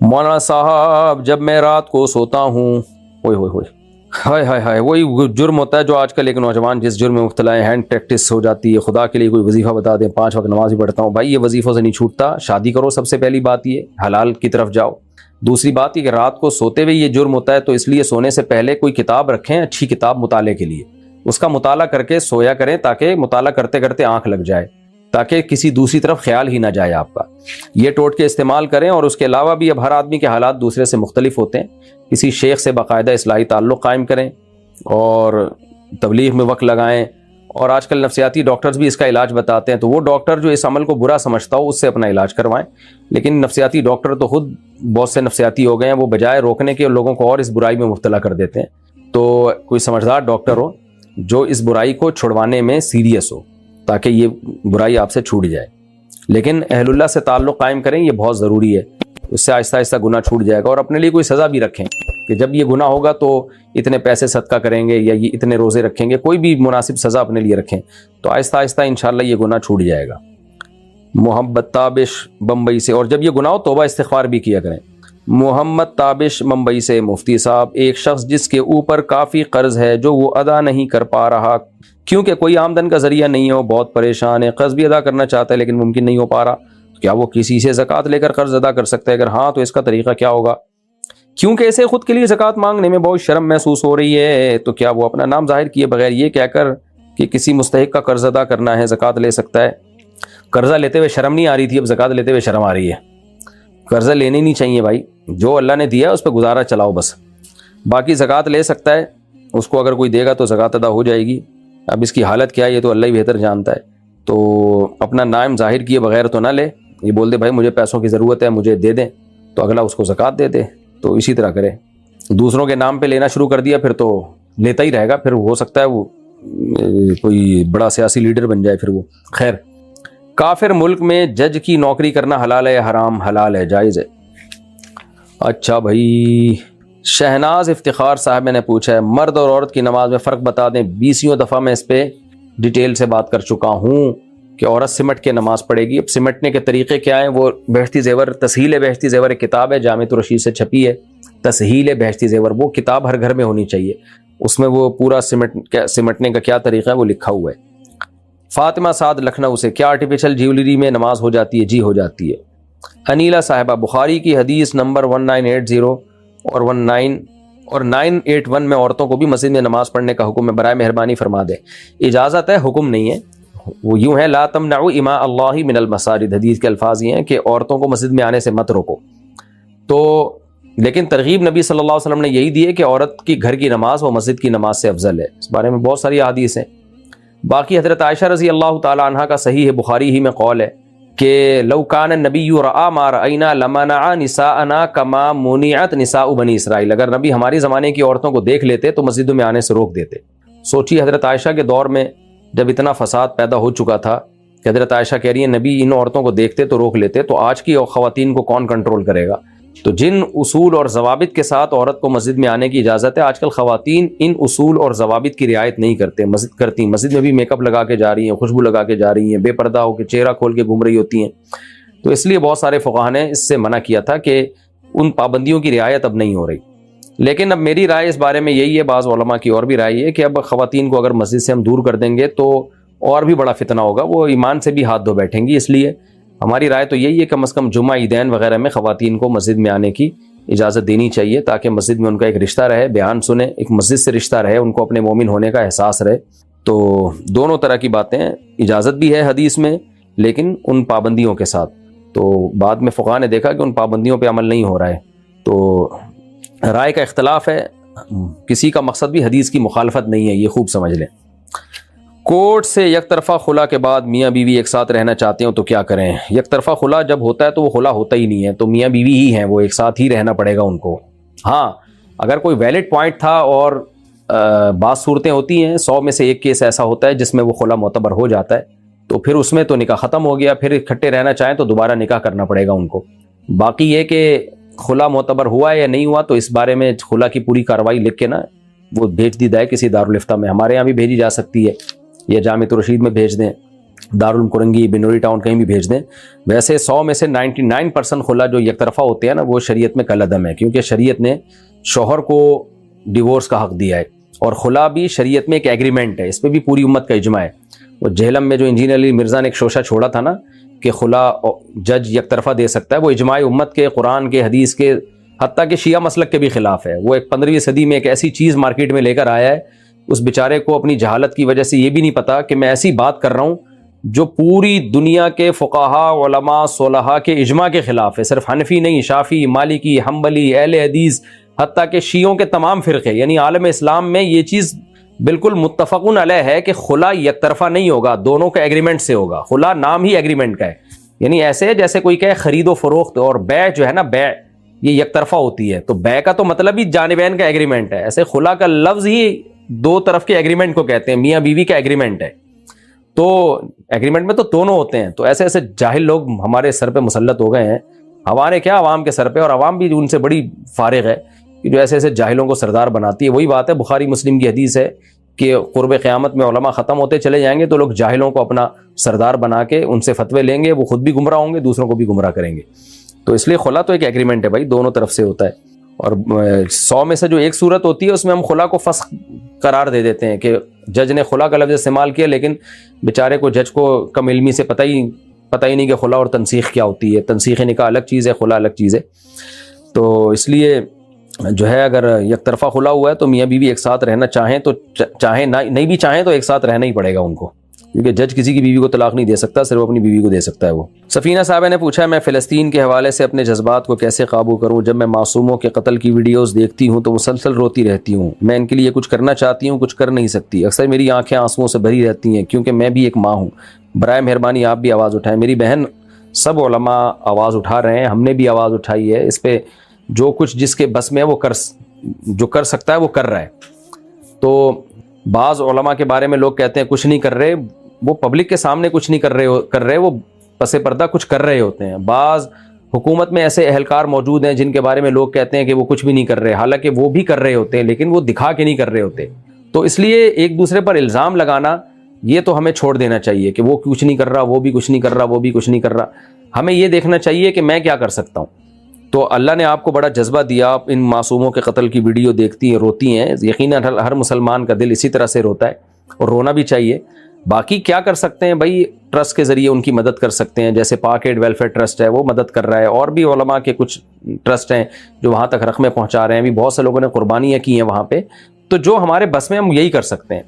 مولانا صاحب جب میں رات کو سوتا ہوں، ہائے وہی جرم ہوتا ہے جو آج کل ایک نوجوان جس جرم میں مبتلا ہے، ہینڈ پریکٹس ہو جاتی ہے، خدا کے لیے کوئی وظیفہ بتا دیں، 5 وقت نماز ہی پڑھتا ہوں۔ بھائی یہ وظیفوں سے نہیں چھوٹتا، شادی کرو، سب سے پہلی بات یہ حلال کی طرف جاؤ۔ دوسری بات یہ کہ رات کو سوتے ہوئے یہ جرم ہوتا ہے تو اس لیے سونے سے پہلے کوئی کتاب رکھیں، اچھی کتاب مطالعے کے لیے، اس کا مطالعہ کر کے سویا کریں تاکہ مطالعہ کرتے کرتے آنکھ لگ جائے، تاکہ کسی دوسری طرف خیال ہی نہ جائے آپ کا۔ یہ ٹوٹکے استعمال کریں، اور اس کے علاوہ بھی اب ہر آدمی کے حالات دوسرے سے مختلف ہوتے ہیں، کسی شیخ سے باقاعدہ اصلاحی تعلق قائم کریں اور تبلیغ میں وقت لگائیں، اور آج کل نفسیاتی ڈاکٹرز بھی اس کا علاج بتاتے ہیں، تو وہ ڈاکٹر جو اس عمل کو برا سمجھتا ہو اس سے اپنا علاج کروائیں۔ لیکن نفسیاتی ڈاکٹر تو خود بہت سے نفسیاتی ہو گئے ہیں، وہ بجائے روکنے کے لوگوں کو اور اس برائی میں مبتلا کر دیتے ہیں۔ تو کوئی سمجھدار ڈاکٹر ہو جو اس برائی کو چھڑوانے میں سیریس ہو تاکہ یہ برائی آپ سے چھوٹ جائے۔ لیکن اہل اللہ سے تعلق قائم کریں، یہ بہت ضروری ہے، اس سے آہستہ آہستہ گناہ چھوٹ جائے گا۔ اور اپنے لیے کوئی سزا بھی رکھیں کہ جب یہ گناہ ہوگا تو اتنے پیسے صدقہ کریں گے یا یہ اتنے روزے رکھیں گے، کوئی بھی مناسب سزا اپنے لیے رکھیں تو آہستہ آہستہ انشاءاللہ یہ گناہ چھوٹ جائے گا۔ محمد تابش بمبئی سے، اور جب یہ گناہ ہو توبہ استغفار بھی کیا کریں۔ محمد تابش ممبئی سے، مفتی صاحب ایک شخص جس کے اوپر کافی قرض ہے جو وہ ادا نہیں کر پا رہا کیونکہ کوئی آمدن کا ذریعہ نہیں ہے، وہ بہت پریشان ہے، قرض بھی ادا کرنا چاہتا ہے لیکن ممکن نہیں ہو پا رہا، کیا وہ کسی سے زکوٰۃ لے کر قرض ادا کر سکتا ہے؟ اگر ہاں تو اس کا طریقہ کیا ہوگا؟ کیونکہ اسے خود کے لیے زکوٰۃ مانگنے میں بہت شرم محسوس ہو رہی ہے تو کیا وہ اپنا نام ظاہر کیے بغیر یہ کہہ کر کہ کسی مستحق کا قرض ادا کرنا ہے زکوٰۃ لے سکتا ہے؟ قرضہ لیتے ہوئے شرم نہیں آ رہی تھی، اب زکوٰۃ لیتے ہوئے شرم آ رہی ہے۔ قرضہ لینے نہیں چاہیے بھائی، جو اللہ نے دیا ہے اس پہ گزارا چلاؤ بس۔ باقی زکوٰۃ لے سکتا ہے، اس کو اگر کوئی دے گا تو زکوٰۃ ادا ہو جائے گی۔ اب اس کی حالت کیا ہے یہ تو اللہ ہی بہتر جانتا ہے، تو اپنا نام ظاہر کیے بغیر تو نہ لے، یہ بول دے بھائی مجھے پیسوں کی ضرورت ہے مجھے دے دیں، تو اگلا اس کو زکوٰۃ دے دے، تو اسی طرح کرے۔ دوسروں کے نام پہ لینا شروع کر دیا پھر تو لیتا ہی رہے گا، پھر ہو سکتا ہے وہ کوئی بڑا سیاسی لیڈر بن جائے پھر وہ۔ خیر، کافر ملک میں جج کی نوکری کرنا حلال ہے یا حرام؟ حلال ہے، جائز ہے۔ اچھا بھائی، شہناز افتخار صاحب نے پوچھا ہے مرد اور عورت کی نماز میں فرق بتا دیں، 20 دفعہ میں اس پہ ڈیٹیل سے بات کر چکا ہوں کہ عورت سمٹ کے نماز پڑھے گی۔ اب سمٹنے کے طریقے کیا ہیں وہ بہشتی زیور، تسہیل بہشتی زیور ایک کتاب ہے، جامع الرشید سے چھپی ہے، تسہیل بہشتی زیور، وہ کتاب ہر گھر میں ہونی چاہیے، اس میں وہ پورا سمٹنے کا کیا طریقہ ہے وہ لکھا ہوا ہے۔ فاطمہ سعد لکھنؤ سے، کیا آرٹیفیشل جیولری میں نماز ہو جاتی ہے؟ جی ہو جاتی ہے۔ انیلا صاحبہ، بخاری کی حدیث نمبر 1980 اور 981 میں عورتوں کو بھی مسجد میں نماز پڑھنے کا حکم ہے، برائے مہربانی فرما دیں۔ اجازت ہے، حکم نہیں ہے، وہ یوں ہے لا تمنعوا اماء اللہ من المساجد، حدیث کے الفاظ یہ ہیں کہ عورتوں کو مسجد میں آنے سے مت روکو، تو لیکن ترغیب نبی صلی اللہ علیہ وسلم نے یہی دی ہے کہ عورت کی گھر کی نماز وہ مسجد کی نماز سے افضل ہے، اس بارے میں بہت ساری احادیث ہیں۔ باقی حضرت عائشہ رضی اللہ تعالی عنہا کا صحیح ہے بخاری ہی میں قول ہے کہ لو کان النبی رأى ما رأینا لمنع نساءنا کما منعت نساء بنی اسرائیل، اگر نبی ہماری زمانے کی عورتوں کو دیکھ لیتے تو مسجدوں میں آنے سے روک دیتے۔ سوچیے حضرت عائشہ کے دور میں جب اتنا فساد پیدا ہو چکا تھا کہ حضرت عائشہ کہہ رہی ہیں نبی ان عورتوں کو دیکھتے تو روک لیتے، تو آج کی خواتین کو کون کنٹرول کرے گا؟ تو جن اصول اور ضوابط کے ساتھ عورت کو مسجد میں آنے کی اجازت ہے، آج کل خواتین ان اصول اور ضوابط کی رعایت نہیں کرتی، مسجد میں بھی میک اپ لگا کے جا رہی ہیں، خوشبو لگا کے جا رہی ہیں، بے پردہ ہو کے چہرہ کھول کے گھوم رہی ہوتی ہیں، تو اس لیے بہت سارے فقہا نے اس سے منع کیا تھا کہ ان پابندیوں کی رعایت اب نہیں ہو رہی۔ لیکن اب میری رائے اس بارے میں یہی ہے، بعض علماء کی اور بھی رائے ہے کہ اب خواتین کو اگر مسجد سے ہم دور کر دیں گے تو اور بھی بڑا فتنہ ہوگا، وہ ایمان سے بھی ہاتھ دھو بیٹھیں گی، اس لیے ہماری رائے تو یہی ہے کہ کم از کم جمعہ عیدین وغیرہ میں خواتین کو مسجد میں آنے کی اجازت دینی چاہیے، تاکہ مسجد میں ان کا ایک رشتہ رہے، بیان سنیں، ایک مسجد سے رشتہ رہے، ان کو اپنے مومن ہونے کا احساس رہے۔ تو دونوں طرح کی باتیں، اجازت بھی ہے حدیث میں لیکن ان پابندیوں کے ساتھ، تو بعد میں فقہا نے دیکھا کہ ان پابندیوں پہ عمل نہیں ہو رہا ہے، تو رائے کا اختلاف ہے، کسی کا مقصد بھی حدیث کی مخالفت نہیں ہے، یہ خوب سمجھ لیں۔ کورٹ سے یک طرفہ خلا کے بعد میاں بیوی ایک ساتھ رہنا چاہتے ہو تو کیا کریں؟ یک طرفہ خلا جب ہوتا ہے تو وہ خلا ہوتا ہی نہیں ہے، تو میاں بیوی ہی ہیں، وہ ایک ساتھ ہی رہنا پڑے گا ان کو۔ ہاں اگر کوئی ویلڈ پوائنٹ تھا اور بعض صورتیں ہوتی ہیں، 100 میں سے ایک کیس ایسا ہوتا ہے جس میں وہ خلا معتبر ہو جاتا ہے، تو پھر اس میں تو نکاح ختم ہو گیا، پھر اکٹھے رہنا چاہیں تو دوبارہ نکاح کرنا پڑے گا ان کو۔ باقی یہ کہ خلا معتبر ہوا ہے یا نہیں ہوا، تو اس بارے میں خلا کی پوری کارروائی لکھ کے نا وہ بھیج دی جائے کسی دارالفتہ میں، ہمارے یہاں بھی بھیجی جا سکتی ہے، یا جامع الرشید میں بھیج دیں، دارالکرنگی، بنوری ٹاؤن کہیں بھی بھیج دیں۔ ویسے 100 میں سے 99% خلا جو یک طرفہ ہوتے ہیں نا وہ شریعت میں کالعدم ہے، کیونکہ شریعت نے شوہر کو ڈیورس کا حق دیا ہے، اور خلا بھی شریعت میں ایک ایگریمنٹ ہے، اس پہ بھی پوری امت کا اجماع ہے۔ وہ جہلم میں جو انجینئر علی مرزا نے ایک شوشہ چھوڑا تھا نا کہ خلا جج یک طرفہ دے سکتا ہے، وہ اجماع امت کے، قرآن کے، حدیث کے، حتیٰ کہ شیعہ مسلک کے بھی خلاف ہے۔ وہ ایک 15ویں صدی میں ایک ایسی چیز مارکیٹ میں لے کر آیا ہے، اس بیچارے کو اپنی جہالت کی وجہ سے یہ بھی نہیں پتا کہ میں ایسی بات کر رہا ہوں جو پوری دنیا کے فقہاء، علماء، صلحاء کے اجماع کے خلاف ہے، صرف حنفی نہیں، شافعی، مالکی، حنبلی، اہل حدیث، حتیٰ کہ شیعوں کے تمام فرقے، یعنی عالم اسلام میں یہ چیز بالکل متفقن علیہ ہے کہ خلا یک طرفہ نہیں ہوگا، دونوں کا ایگریمنٹ سے ہوگا۔ خلا نام ہی ایگریمنٹ کا ہے، یعنی ایسے جیسے کوئی کہے خرید و فروخت، اور بیع جو ہے نا، بیع یہ یک طرفہ ہوتی ہے، تو بیع کا تو مطلب ہی جانبین کا ایگریمنٹ ہے، ایسے خلا کا لفظ ہی دو طرف کے ایگریمنٹ کو کہتے ہیں، میاں بیوی کا ایگریمنٹ ہے، تو ایگریمنٹ میں تو دونوں ہوتے ہیں۔ تو ایسے ایسے جاہل لوگ ہمارے سر پہ مسلط ہو گئے ہیں، ہمارے کیا عوام کے سر پہ، اور عوام بھی ان سے بڑی فارغ ہے کہ جو ایسے ایسے جاہلوں کو سردار بناتی ہے۔ وہی بات ہے، بخاری مسلم کی حدیث ہے کہ قرب قیامت میں علماء ختم ہوتے چلے جائیں گے تو لوگ جاہلوں کو اپنا سردار بنا کے ان سے فتوے لیں گے، وہ خود بھی گمراہ ہوں گے، دوسروں کو بھی گمراہ کریں گے۔ تو اس لیے خلا تو ایک ایگریمنٹ ہے بھائی، دونوں طرف سے ہوتا ہے۔ اور 100 میں سے جو ایک صورت ہوتی ہے اس میں ہم خلا کو فسخ قرار دے دیتے ہیں کہ جج نے خلا کا لفظ استعمال کیا، لیکن بیچارے کو، جج کو کم علمی سے پتہ ہی نہیں کہ خلا اور تنسیخ کیا ہوتی ہے، تنسیخ نکاح الگ چیز ہے، خلا الگ چیز ہے۔ تو اس لیے جو ہے اگر یک طرفہ خلا ہوا ہے تو میاں بیوی ایک ساتھ رہنا چاہیں تو چاہیں نہیں بھی چاہیں تو ایک ساتھ رہنا ہی پڑے گا ان کو، کیونکہ جج کسی کی بیوی کو طلاق نہیں دے سکتا، صرف اپنی بیوی کو دے سکتا ہے وہ۔ سفینہ صاحبہ نے پوچھا میں فلسطین کے حوالے سے اپنے جذبات کو کیسے قابو کروں؟ جب میں معصوموں کے قتل کی ویڈیوز دیکھتی ہوں تو مسلسل روتی رہتی ہوں، میں ان کے لیے کچھ کرنا چاہتی ہوں، کچھ کر نہیں سکتی، اکثر میری آنکھیں آنسوؤں سے بھری رہتی ہیں کیونکہ میں بھی ایک ماں ہوں، برائے مہربانی آپ بھی آواز اٹھائیں۔ میری بہن سب علماء آواز اٹھا رہے ہیں، ہم نے بھی آواز اٹھائی ہے، اس پہ جو کچھ جس کے بس میں ہے وہ جو کر سکتا ہے وہ کر رہا ہے۔ تو بعض علماء کے بارے میں لوگ کہتے ہیں کچھ نہیں کر رہے، وہ پبلک کے سامنے کچھ نہیں کر رہے وہ پس پردہ کچھ کر رہے ہوتے ہیں۔ بعض حکومت میں ایسے اہلکار موجود ہیں جن کے بارے میں لوگ کہتے ہیں کہ وہ کچھ بھی نہیں کر رہے، حالانکہ وہ بھی کر رہے ہوتے ہیں لیکن وہ دکھا کے نہیں کر رہے ہوتے۔ تو اس لیے ایک دوسرے پر الزام لگانا یہ تو ہمیں چھوڑ دینا چاہیے کہ وہ کچھ نہیں کر رہا، وہ بھی کچھ نہیں کر رہا، وہ بھی کچھ نہیں کر رہا۔ ہمیں یہ دیکھنا چاہیے کہ میں کیا کر سکتا ہوں۔ تو اللہ نے آپ کو بڑا جذبہ دیا، آپ ان معصوموں کے قتل کی ویڈیو دیکھتی ہیں، روتی ہیں، یقیناً ہر مسلمان کا دل اسی طرح سے روتا ہے اور رونا بھی چاہیے۔ باقی کیا کر سکتے ہیں بھائی، ٹرسٹ کے ذریعے ان کی مدد کر سکتے ہیں، جیسے پاک ایڈ ویلفیئر ٹرسٹ ہے وہ مدد کر رہا ہے، اور بھی علماء کے کچھ ٹرسٹ ہیں جو وہاں تک رقمیں پہنچا رہے ہیں، بھی بہت سے لوگوں نے قربانیاں کی ہیں وہاں پہ۔ تو جو ہمارے بس میں ہم یہی کر سکتے ہیں۔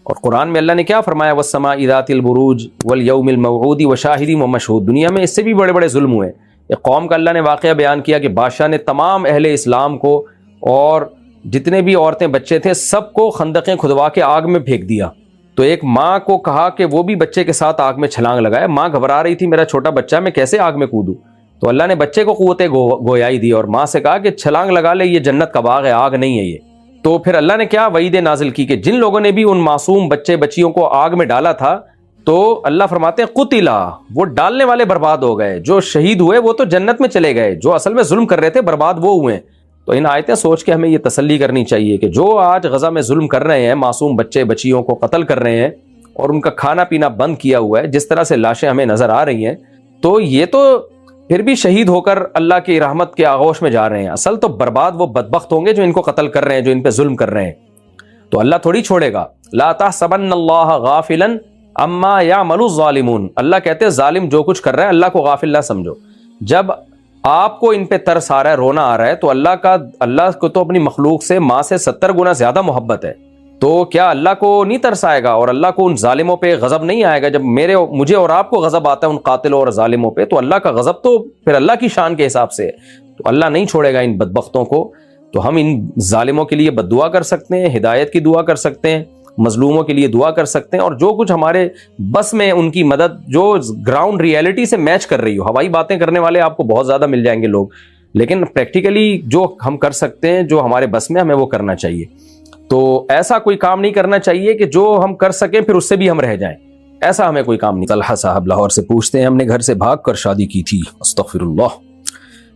اور قرآن میں اللہ نے کیا فرمایا، وَالسَّمَاءِ ذَاتِ الْبُرُوجِ وَالْيَوْمِ الْمَوْعُودِ وَشَاهِدٍ وَمَشْهُودٍ۔ دنیا میں اس سے بھی بڑے بڑے ظلم ہوئے۔ ایک قوم کا اللہ نے واقعہ بیان کیا کہ بادشاہ نے تمام اہل اسلام کو اور جتنے بھی عورتیں بچے تھے سب کو خندقیں کھدوا کے آگ میں پھینک دیا۔ تو ایک ماں کو کہا کہ وہ بھی بچے کے ساتھ آگ میں چھلانگ لگائے۔ ماں گھبرا رہی تھی، میرا چھوٹا بچہ میں کیسے آگ میں کودوں؟ تو اللہ نے بچے کو قوت گویائی دی اور ماں سے کہا کہ چھلانگ لگا لے، یہ جنت کا باغ ہے، آگ نہیں ہے یہ۔ تو پھر اللہ نے کیا وعید نازل کی کہ جن لوگوں نے بھی ان معصوم بچے بچیوں کو آگ میں ڈالا تھا تو اللہ فرماتے ہیں قتلا، وہ ڈالنے والے برباد ہو گئے، جو شہید ہوئے وہ تو جنت میں چلے گئے، جو اصل میں ظلم کر رہے تھے برباد وہ ہوئے۔ تو ان آیتیں سوچ کے ہمیں یہ تسلی کرنی چاہیے کہ جو آج غزہ میں ظلم کر رہے ہیں، معصوم بچے بچیوں کو قتل کر رہے ہیں اور ان کا کھانا پینا بند کیا ہوا ہے، جس طرح سے لاشیں ہمیں نظر آ رہی ہیں، تو یہ تو پھر بھی شہید ہو کر اللہ کی رحمت کے آغوش میں جا رہے ہیں۔ اصل تو برباد وہ بدبخت ہوں گے جو ان کو قتل کر رہے ہیں، جو ان پہ ظلم کر رہے ہیں۔ تو اللہ تھوڑی چھوڑے گا۔ لا تحسبن اللہ غافلا اما یعمل الظالمون، اللہ کہتے ہیں ظالم جو کچھ کر رہا ہے اللہ کو غافل نہ سمجھو۔ جب آپ کو ان پہ ترس آ رہا ہے، رونا آ رہا ہے، تو اللہ کو تو اپنی مخلوق سے ماں سے 70 گنا زیادہ محبت ہے، تو کیا اللہ کو نہیں ترس آئے گا اور اللہ کو ان ظالموں پہ غضب نہیں آئے گا؟ جب مجھے اور آپ کو غضب آتا ہے ان قاتلوں اور ظالموں پہ، تو اللہ کا غضب تو پھر اللہ کی شان کے حساب سے ہے، تو اللہ نہیں چھوڑے گا ان بدبختوں کو۔ تو ہم ان ظالموں کے لیے بد دعا کر سکتے ہیں، ہدایت کی دعا کر سکتے ہیں، مظلوموں کے لیے دعا کر سکتے ہیں، اور جو کچھ ہمارے بس میں ان کی مدد جو گراؤنڈ ریئلٹی سے میچ کر رہی ہو۔ ہوائی باتیں کرنے والے آپ کو بہت زیادہ مل جائیں گے لوگ، لیکن پریکٹیکلی جو ہم کر سکتے ہیں، جو ہمارے بس میں، ہمیں وہ کرنا چاہیے۔ تو ایسا کوئی کام نہیں کرنا چاہیے کہ جو ہم کر سکیں پھر اس سے بھی ہم رہ جائیں، ایسا ہمیں کوئی کام نہیں۔ طلحہ صاحب لاہور سے پوچھتے ہیں ہم نے گھر سے بھاگ کر شادی کی تھی، استغفر اللہ،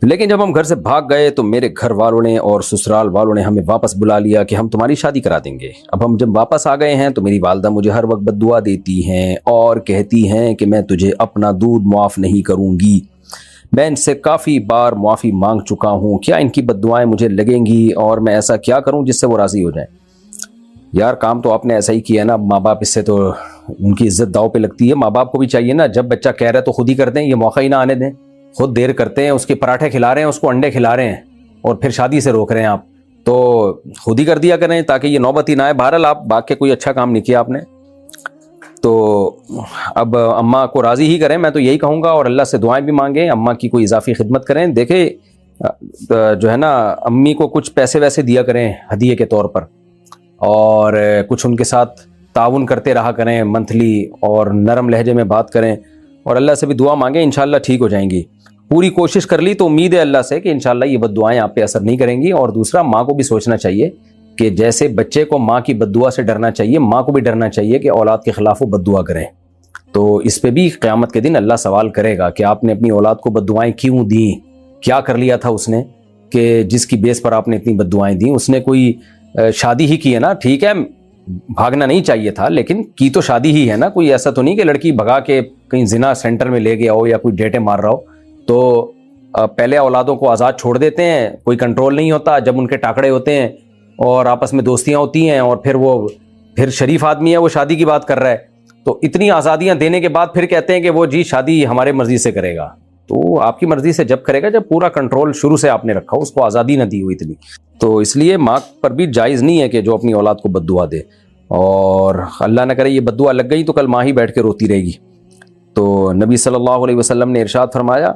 لیکن جب ہم گھر سے بھاگ گئے تو میرے گھر والوں نے اور سسرال والوں نے ہمیں واپس بلا لیا کہ ہم تمہاری شادی کرا دیں گے۔ اب ہم جب واپس آ گئے ہیں تو میری والدہ مجھے ہر وقت بد دعا دیتی ہیں اور کہتی ہیں کہ میں تجھے اپنا دودھ معاف نہیں کروں گی۔ میں ان سے کافی بار معافی مانگ چکا ہوں، کیا ان کی بد دعائیں مجھے لگیں گی اور میں ایسا کیا کروں جس سے وہ راضی ہو جائیں؟ یار کام تو آپ نے ایسا ہی کیا نا، ماں باپ اس سے تو ان کی عزت داؤ پہ لگتی ہے۔ ماں باپ کو بھی چاہیے نا، جب بچہ کہہ رہا ہے تو خود ہی کر دیں، یہ موقع ہی نہ آنے دیں۔ خود دیر کرتے ہیں، اس کے پراٹھے کھلا رہے ہیں، اس کو انڈے کھلا رہے ہیں اور پھر شادی سے روک رہے ہیں آپ، تو خود ہی کر دیا کریں تاکہ یہ نوبت ہی نہ آئے۔ بہرحال آپ باقی کے کوئی اچھا کام نہیں کیا آپ نے، تو اب اماں کو راضی ہی کریں، میں تو یہی کہوں گا، اور اللہ سے دعائیں بھی مانگیں، اماں کی کوئی اضافی خدمت کریں۔ دیکھیں جو ہے نا، امی کو کچھ پیسے ویسے دیا کریں ہدیے کے طور پر، اور کچھ ان کے ساتھ تعاون کرتے رہا کریں منتھلی، اور نرم لہجے میں بات کریں، اور اللہ سے بھی دعا مانگیں، انشاءاللہ ٹھیک ہو جائیں گی۔ پوری کوشش کر لی تو امید ہے اللہ سے کہ انشاءاللہ یہ بد دعائیں آپ پہ اثر نہیں کریں گی۔ اور دوسرا، ماں کو بھی سوچنا چاہیے کہ جیسے بچے کو ماں کی بد دعا سے ڈرنا چاہیے، ماں کو بھی ڈرنا چاہیے کہ اولاد کے خلاف وہ بد دعا کریں۔ تو اس پہ بھی قیامت کے دن اللہ سوال کرے گا کہ آپ نے اپنی اولاد کو بد دعائیں کیوں دیں، کیا کر لیا تھا اس نے کہ جس کی بیس پر آپ نے اتنی بد دعائیں دیں؟ اس نے کوئی شادی ہی کی ہے نا، ٹھیک ہے بھاگنا نہیں چاہیے تھا، لیکن کی تو شادی ہی ہے نا، کوئی ایسا تو نہیں کہ لڑکی بھگا کے کہیں زنا سینٹر میں لے گیا ہو یا کوئی ڈیٹے مار رہا ہو۔ تو پہلے اولادوں کو آزاد چھوڑ دیتے ہیں، کوئی کنٹرول نہیں ہوتا، جب ان کے ٹاکڑے ہوتے ہیں اور آپس میں دوستیاں ہوتی ہیں، اور پھر شریف آدمی ہے وہ شادی کی بات کر رہا ہے، تو اتنی آزادیاں دینے کے بعد پھر کہتے ہیں کہ وہ جی شادی ہمارے مرضی سے کرے گا۔ تو وہ آپ کی مرضی سے جب کرے گا جب پورا کنٹرول شروع سے آپ نے رکھا ہو, اس کو آزادی نہ دی ہوئی اتنی. تو اس لیے ماں پر بھی جائز نہیں ہے کہ جو اپنی اولاد کو بد دعا دے, اور اللہ نہ کرے یہ بد دعا لگ گئی تو کل ماں ہی بیٹھ کے روتی رہے گی. تو نبی صلی اللہ علیہ وسلم نے ارشاد فرمایا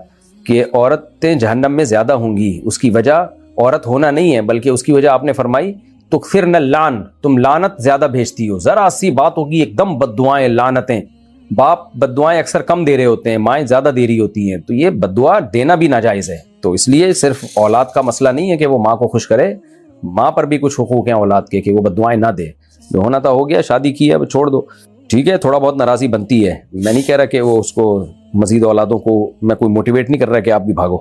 کہ عورتیں جہنم میں زیادہ ہوں گی, اس کی وجہ عورت ہونا نہیں ہے بلکہ اس کی وجہ آپ نے فرمائی تو پھر نہ لعن, تم لعنت زیادہ بھیجتی ہو. ذرا سی بات ہوگی ایک دم بد دعائیں, لعنتیں. باپ بد دعائیں اکثر کم دے رہے ہوتے ہیں, مائیں زیادہ دے رہی ہوتی ہیں, تو یہ بد دعا دینا بھی ناجائز ہے. تو اس لیے صرف اولاد کا مسئلہ نہیں ہے کہ وہ ماں کو خوش کرے, ماں پر بھی کچھ حقوق ہیں اولاد کے کہ وہ بد دعائیں نہ دے. جو ہونا تھا ہو گیا, شادی کی ہے اب چھوڑ دو. ٹھیک ہے, تھوڑا بہت ناراضی بنتی ہے, میں نہیں کہہ رہا کہ وہ اس کو مزید اولادوں کو, میں کوئی موٹیویٹ نہیں کر رہا کہ آپ بھی بھاگو.